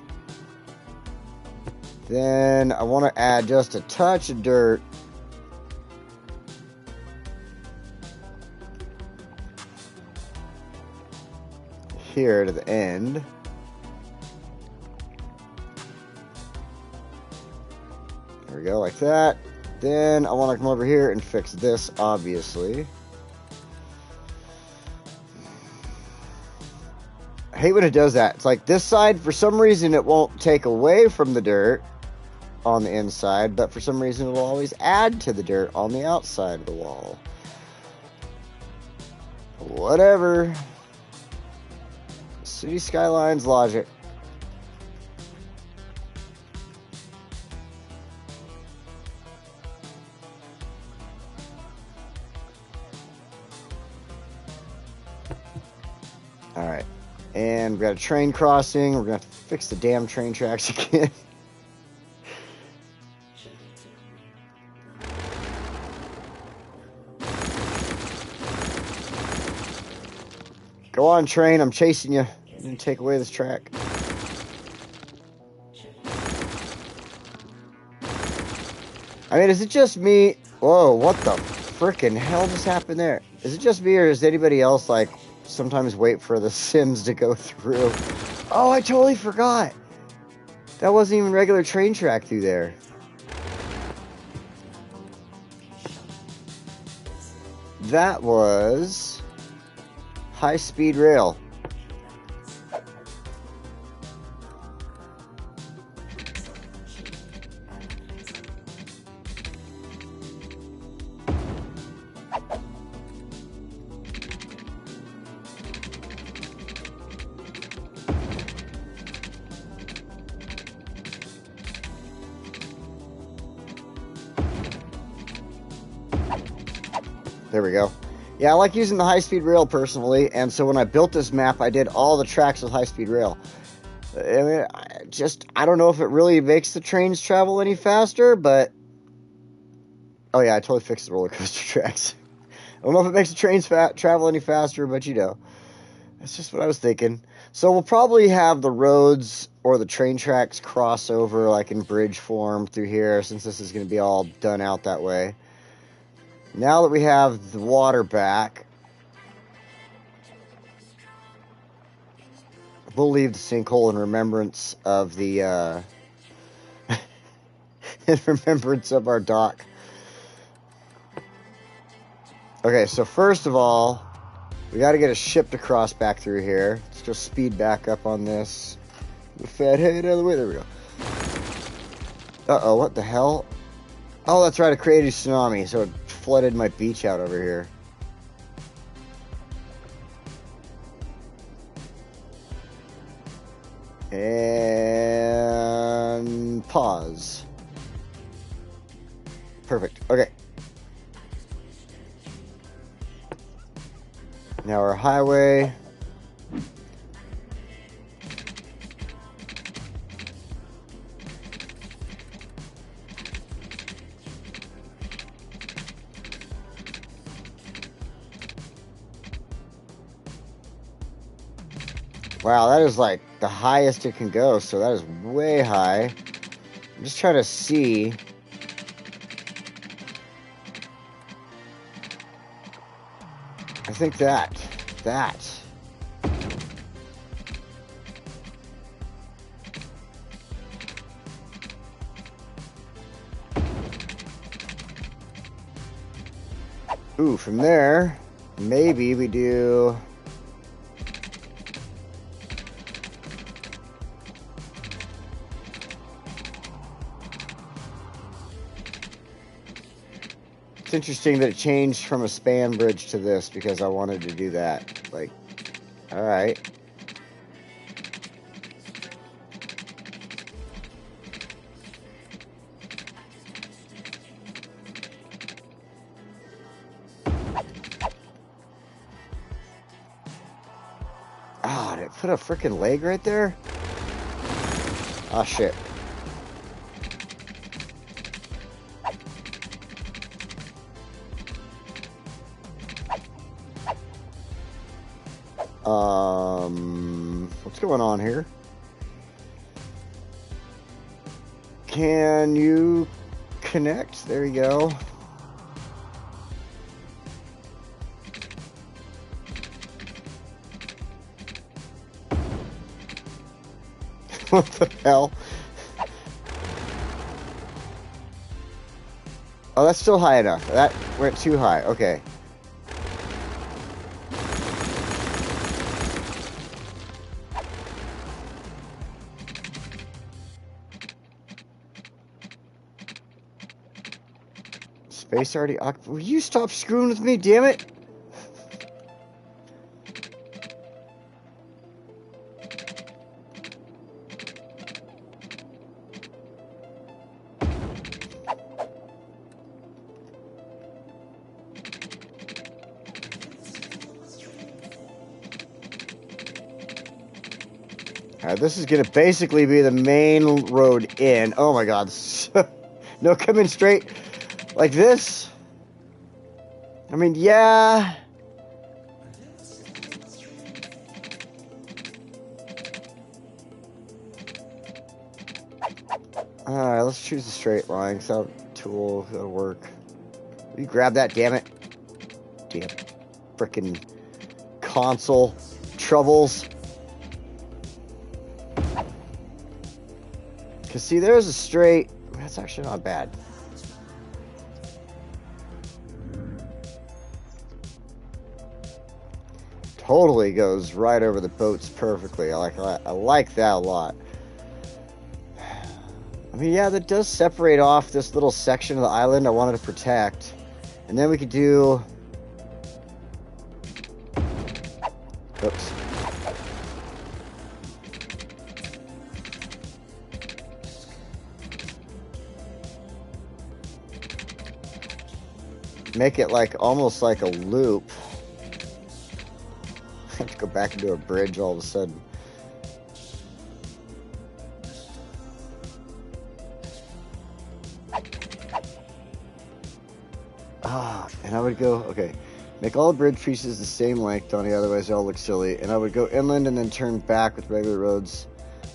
Then I want to add just a touch of dirt. Here to the end. There we go, like that. Then I want to come over here and fix this, obviously. I hate when it does that. It's like this side, for some reason, it won't take away from the dirt on the inside, but for some reason, it'll always add to the dirt on the outside of the wall. Whatever. City Skylines logic. Alright, and we got a train crossing. We're going to have to fix the damn train tracks again. Go on, train, I'm chasing you. I'm going to take away this track. I mean, is it just me? Whoa, what the frickin' hell just happened there? Is it just me, or does anybody else, like, sometimes wait for the Sims to go through? Oh, I totally forgot. That wasn't even regular train track through there. That was high-speed rail. There we go. Yeah, I like using the high-speed rail personally, and so when I built this map, I did all the tracks with high-speed rail. I mean, I don't know if it really makes the trains travel any faster, but... Oh yeah, I totally fixed the roller coaster tracks. I don't know if it makes the trains travel any faster, but you know. That's just what I was thinking. So we'll probably have the roads or the train tracks cross over like in bridge form through here, since this is going to be all done out that way. Now that we have the water back, we'll leave the sinkhole in remembrance of the in remembrance of our dock. Okay, so first of all, we got to get a ship to cross back through here. Let's just speed back up on this. The fat head out of the way. There we go. Uh-oh, what the hell? Oh, that's right, I created a tsunami, so it flooded my beach out over here. And pause. Perfect. Okay. Now our highway. Wow, that is like the highest it can go, so that is way high. I'm just trying to see. I think that. Ooh, from there, maybe we do... It's interesting that it changed from a span bridge to this because I wanted to do that. Like, alright. Ah, did it put a freaking leg right there? Ah, shit. What's going on here? Can you connect? There you go. What the hell? Oh, that's still high enough. That went too high. Okay. Space already occupied. Will you stop screwing with me, damn it? Alright, this is gonna basically be the main road in. Oh my god. No, coming straight like this? I mean, yeah. Alright, let's choose a straight line, because that tool, that'll work. Will you grab that, damn it? Damn frickin' console troubles. Because, see, there's a straight... That's actually not bad. Totally goes right over the boats perfectly. I like that a lot. I mean, yeah, that does separate off this little section of the island I wanted to protect. And then we could do... Oops. make it like almost like a loop. I have to go back into a bridge all of a sudden. And I would go, okay, make all bridge pieces the same length, Donnie, otherwise they all look silly. And I would go inland and then turn back with regular roads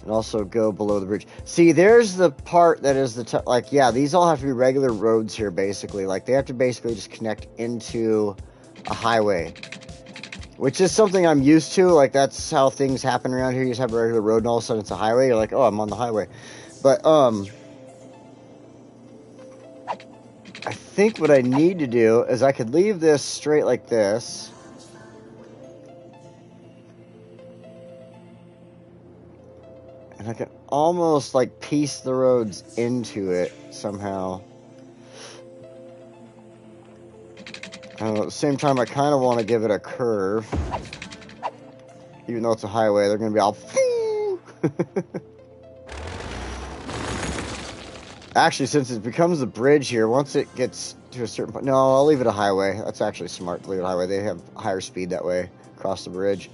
and also go below the bridge. See, there's the part that is the, like, yeah, these all have to be regular roads here, basically. Like, they have to basically just connect into a highway, which is something I'm used to. Like, that's how things happen around here. You just have a regular road and all of a sudden it's a highway. You're like, oh, I'm on the highway. But, I think what I need to do is I could leave this straight like this. And I can almost like piece the roads into it somehow. I don't know, at the same time I kind of want to give it a curve. Even though it's a highway, they're going to be all... Actually, since it becomes a bridge here, once it gets to a certain point... No, I'll leave it a highway. That's actually smart to leave it a highway. They have higher speed that way, across the bridge.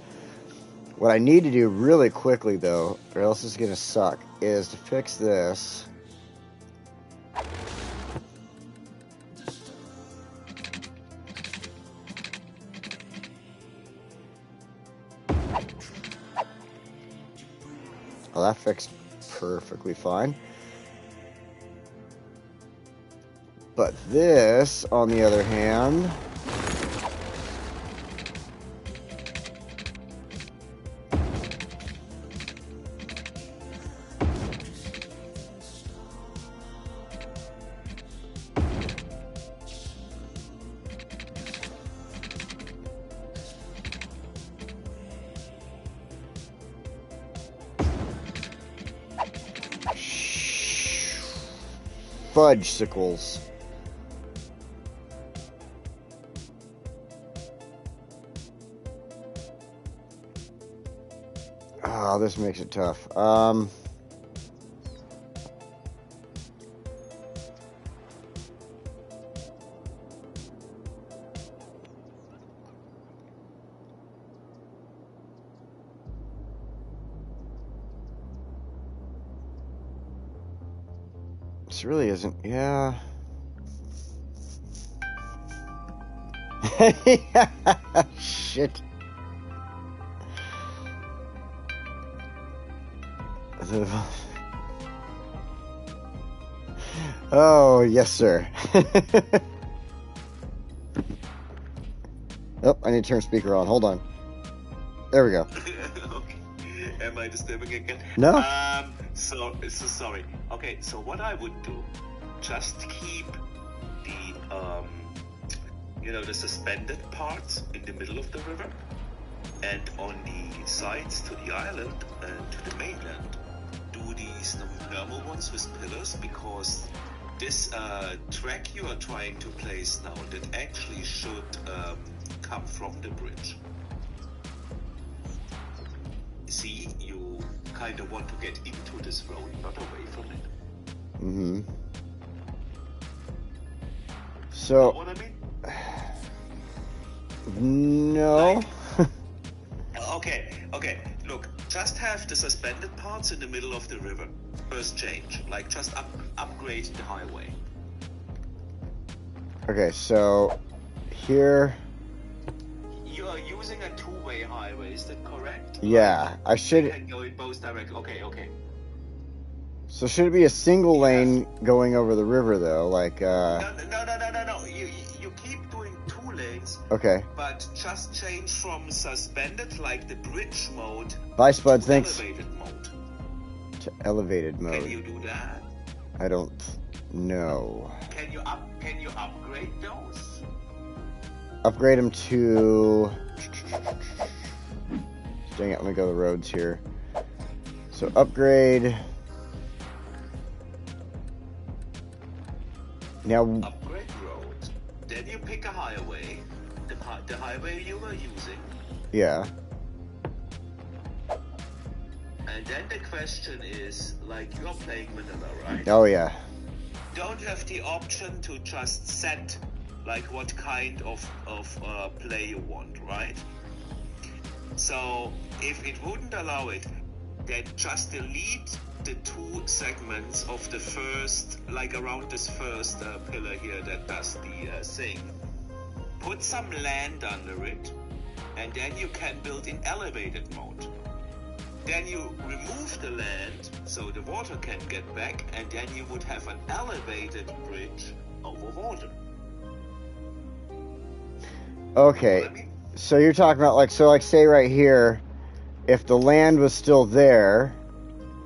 What I need to do really quickly, though, or else it's going to suck, is to fix this. Well, that fixed perfectly fine. But this, on the other hand... Fudge-sicles. Oh, this makes it tough. This really isn't, yeah. Shit. Oh, yes, sir. Oh, I need to turn speaker on. Hold on. There we go. Okay. Am I disturbing again? No. So sorry. Okay, so what I would do, just keep the, the suspended parts in the middle of the river, and on the sides to the island and to the mainland, do these normal ones with pillars, because this track you are trying to place now, that actually should come from the bridge. See, you kind of want to get into this road, not away from it. Mm-hmm. So... You know what I mean? No. Like, okay. Look, just have the suspended parts in the middle of the river. First change. Like, just upgrade the highway. Okay, so... Here... You are using a two-way highway, is that correct? Yeah, I should... You can go in both directions. Okay. So should it be a single lane going over the river, though? Like, No. You keep doing two lanes. Okay. But just change from suspended, like the bridge mode, Bye, Spuds, to thanks. elevated mode. To elevated mode. Can you do that? I don't know. Can you upgrade those? Upgrade them to... Dang it, let me go to the roads here. So upgrade... Now... Upgrade road. Then you pick a highway. The highway you were using. Yeah. And then the question is, like, you're playing vanilla, right? Oh, yeah. Don't have the option to just set like what kind of play you want, right? So if it wouldn't allow it, then just delete the 2 segments of the first, like around this first pillar here that does the thing. Put some land under it, and then you can build in elevated mode. Then you remove the land so the water can get back, and then you would have an elevated bridge over water. Okay, You know what I mean? so you're talking about, like, so, like, say right here, if the land was still there,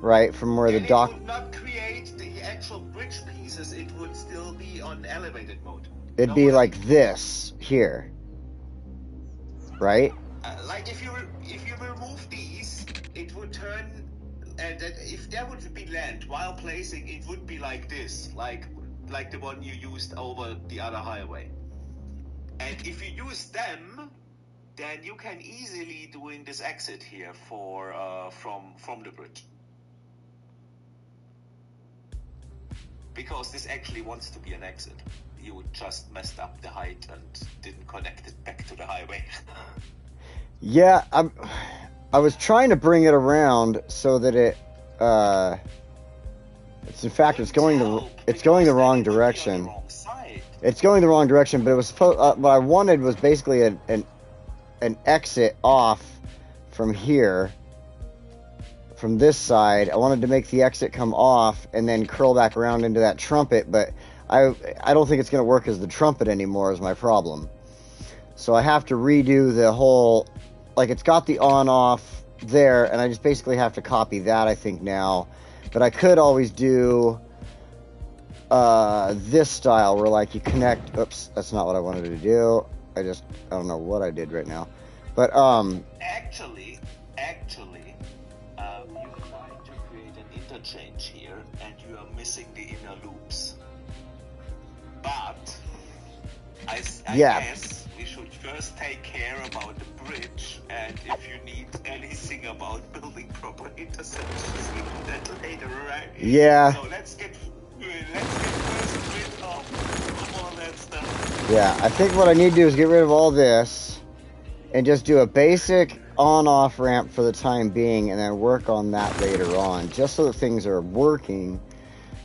right, from where the And dock... it would not create the actual bridge pieces, it would still be on elevated mode. It'd be like this, here. Right? Like if you remove these, it would turn, and if there would be land while placing, it would be like this, like the one you used over the other highway. And if you use them, then you can easily doing this exit here for from the bridge, because this actually wants to be an exit. You just messed up the height and didn't connect it back to the highway. Yeah, I was trying to bring it around so that it's in fact it's going the wrong direction. It's going the wrong direction, but it was what I wanted was basically an exit off from here, from this side. I wanted to make the exit come off and then curl back around into that trumpet, but I don't think it's going to work as the trumpet anymore is my problem. So I have to redo the whole, like, it's got the on-off there, and I just basically have to copy that, I think, now. But I could always do this style where, like, you connect... Oops, that's not what I wanted to do. I don't know what I did right now. But, Actually, you're trying to create an interchange here, and you are missing the inner loops. But I guess we should first take care about the bridge, and if you need anything about building proper intersections, we do that later, right? Yeah. So let's get first rid of all that stuff. Yeah, I think what I need to do is get rid of all this and just do a basic on-off ramp for the time being, and then work on that later on, just so that things are working.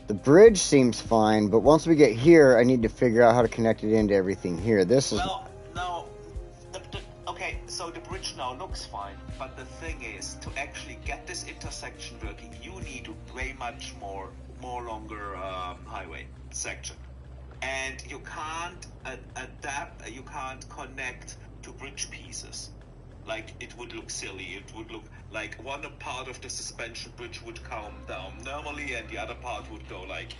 The bridge seems fine, but once we get here, I need to figure out how to connect it into everything here. This is... Well, no. Okay, so the bridge now looks fine, but the thing is, to actually get this intersection working, you need a way much more longer highway section. And you can't adapt, you can't connect to bridge pieces. Like, it would look silly. It would look like one part of the suspension bridge would come down normally, and the other part would go, like,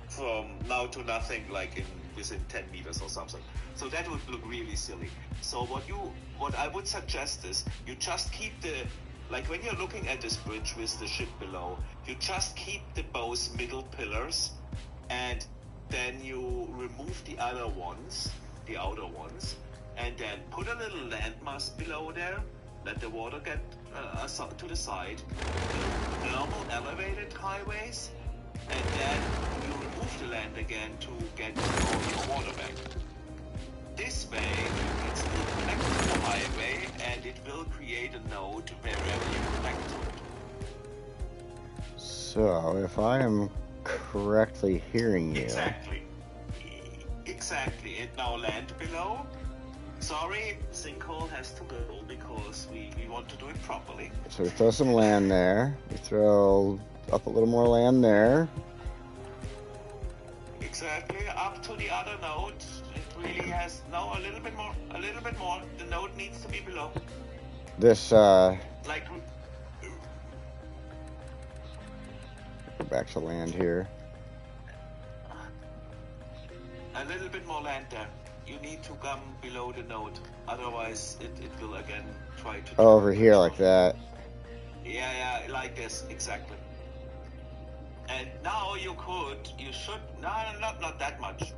from now to nothing, like within 10 meters or something. So that would look really silly. So what I would suggest is you just keep like when you're looking at this bridge with the ship below, you just keep both middle pillars, and then you remove the other ones, the outer ones, and then put a little landmass below there, let the water get to the side, normal elevated highways, and then you remove the land again to get all your water back. This way, you can still connect to the highway, and it will create a node wherever you connect to it. So, if I am correctly hearing you... Exactly. And now land below. Sorry, sinkhole has to go because we want to do it properly. So we throw some land there. We throw up a little more land there. Exactly. Up to the other node. It really has now a little bit more. The node needs to be below. This like go back to land here. a little bit more land there. You need to come below the node, otherwise it will again try to... Oh, over here like that. Yeah, like this, exactly. And now you should, not that much.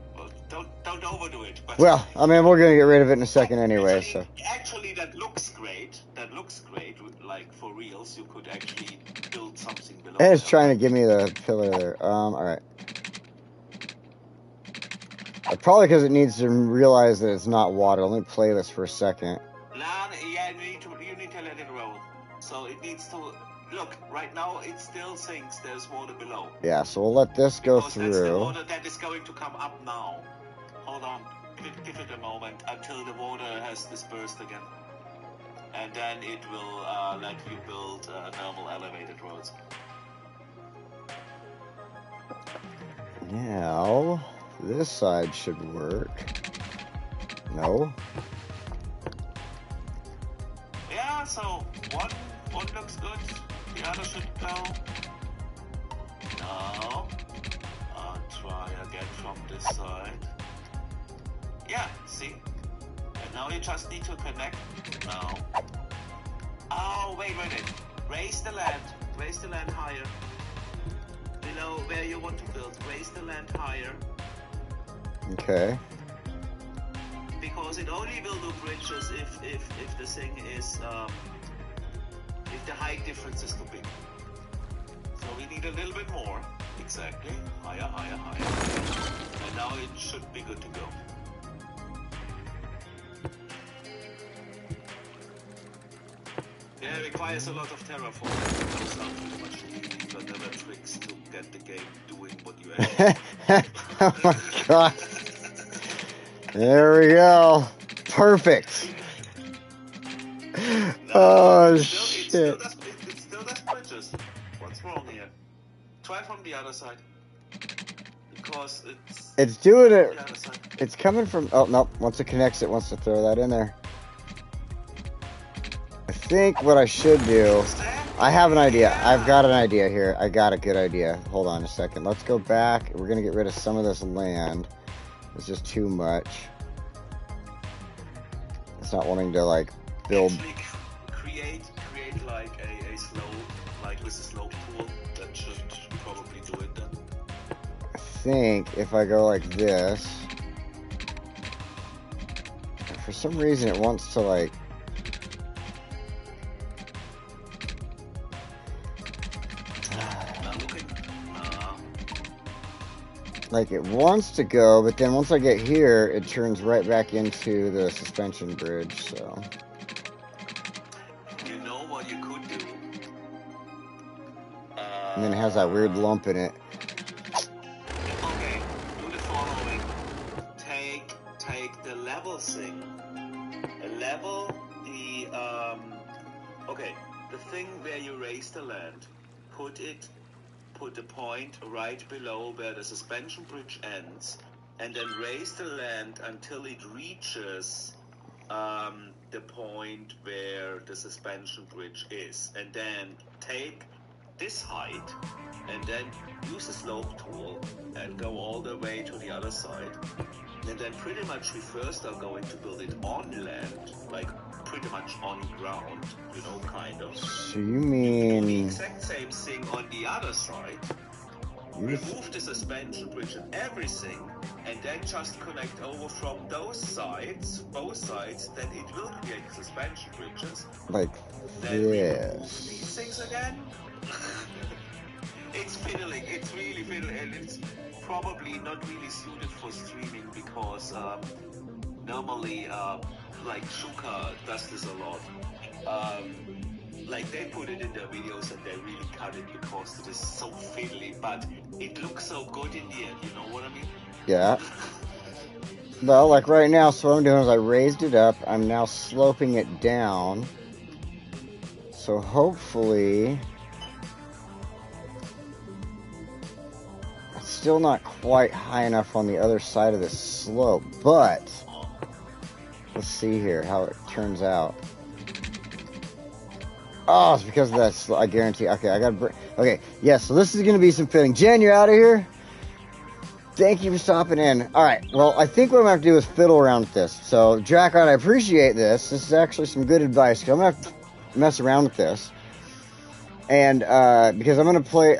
Don't overdo it. But well, I mean, we're gonna get rid of it in a second anyway, so... Actually, that looks great. Like, for reals, you could actually build something below. And it's trying to give me the pillar there. Alright. Probably because it needs to realize that it's not water. Let me play this for a second. Yeah, you need to let it roll. So it needs to... Look, right now it still thinks there's water below. Yeah, so we'll let this go because through. That's the water that is going to come up now. Hold on. Give it a moment until the water has dispersed again. And then it will let you build normal elevated roads. Now, this side should work. No? Yeah, so one looks good, the other should go. No. I'll try again from this side. Yeah, see? And now you just need to connect. No. Oh, wait. Raise the land higher. Below where you want to build. Raise the land higher. Okay. Because it only will do bridges if the thing is, if the height difference is too big. So we need a little bit more. Exactly. Higher. And now it should be good to go. Yeah, it requires a lot of terraforming. Those are pretty much vanilla tricks to get the game doing what you actually Oh my god. There we go. Perfect. Oh, shit. It still does bridges. What's wrong here? Try from the other side. Because it's doing it. The other side. It's coming from... Oh, no. Once it connects, it wants to throw that in there. I think what I should do... I have an idea. I've got an idea here. I got a good idea. Hold on a second. Let's go back. We're going to get rid of some of this land. It's just too much. It's not wanting to, like, build... Actually, create like a slope, like with a slope tool. That should probably do it then. I think if I go like this... For some reason it wants to, like... Like it wants to go, but then once I get here, it turns right back into the suspension bridge, so... You know what you could do? And then it has that weird lump in it. Okay, do the following. Take the level thing. Level the, okay, the thing where you raise the land. Put the point right below where the suspension bridge ends, and then raise the land until it reaches the point where the suspension bridge is, and then take this height and then use the slope tool and go all the way to the other side. And then pretty much we first are going to build it on land, like pretty much on ground, you know, kind of. So you mean... Do the exact same thing on the other side. Remove the suspension bridge and everything, and then just connect over from those sides, both sides, then it will create suspension bridges. Like then this. These things again. It's fiddling, it's really fiddling, and it's probably not really suited for streaming because normally like Shuka does this a lot. Like they put it in their videos and they really cut it because it is so fiddly, but it looks so good in the end, you know what I mean? Yeah. Well, like right now, so what I'm doing is I raised it up. I'm now sloping it down. So hopefully... It's still not quite high enough on the other side of this slope, but... Let's see here how it turns out. Oh, it's because of that. I guarantee. Okay, I got. Okay, yes. So this is going to be some fitting. Jen, you're out of here. Thank you for stopping in. All right. Well, I think what I'm going to have to do is fiddle around with this. So, Jackon, I appreciate this. This is actually some good advice. I'm going to have to mess around with this, and because I'm going to play.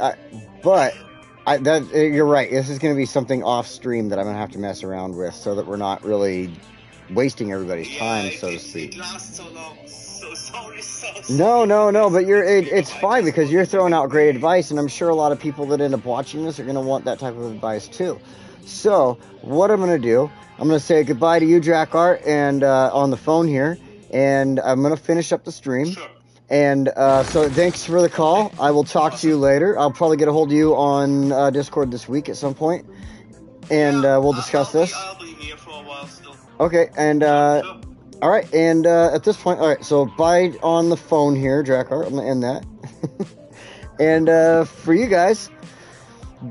You're right. This is going to be something off stream that I'm going to have to mess around with, so that we're not really wasting everybody's time, so to speak. It lasts so long. So sorry, No, but it's fine because you're throwing out great advice, and I'm sure a lot of people that end up watching this are going to want that type of advice too. So, what I'm going to do, I'm going to say goodbye to you, Drakkart, and on the phone here, and I'm going to finish up the stream. Sure. And so thanks for the call. I will talk to you later. I'll probably get a hold of you on Discord this week at some point, and we'll discuss this. I'll be here for a while still. Okay, and Sure. all right, and at this point, all right, so bye on the phone here, Drakkart. I'm going to end that. And for you guys,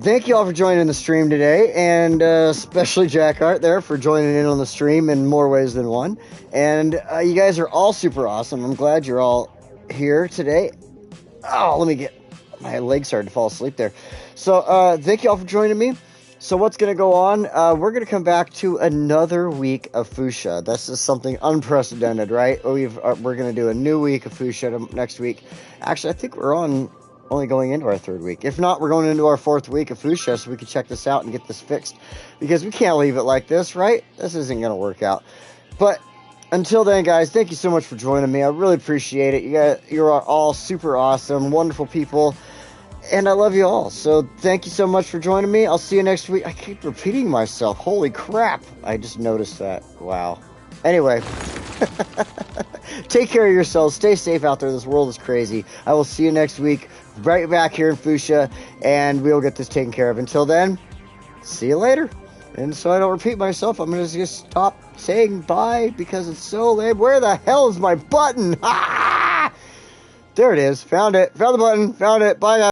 thank you all for joining the stream today, and especially Drakkart there for joining in on the stream in more ways than one. And you guys are all super awesome. I'm glad you're all here today. Oh, let me get... My legs started to fall asleep there. So thank you all for joining me. So what's going to go on? We're going to come back to another week of Foosha. This is something unprecedented, right? We're going to do a new week of Foosha next week. Actually, I think we're only going into our third week. If not, we're going into our fourth week of Foosha, so we can check this out and get this fixed. Because we can't leave it like this, right? This isn't going to work out. But until then, guys, thank you so much for joining me. I really appreciate it. You're all super awesome, wonderful people. And I love you all. So thank you so much for joining me. I'll see you next week. I keep repeating myself. Holy crap. I just noticed that. Wow. Anyway. Take care of yourselves. Stay safe out there. This world is crazy. I will see you next week. Right back here in Foosha. And we'll get this taken care of. Until then, see you later. And so I don't repeat myself, I'm going to just stop saying bye because it's so lame. Where the hell is my button? Ah! There it is. Found it. Found the button. Found it. Bye, guys.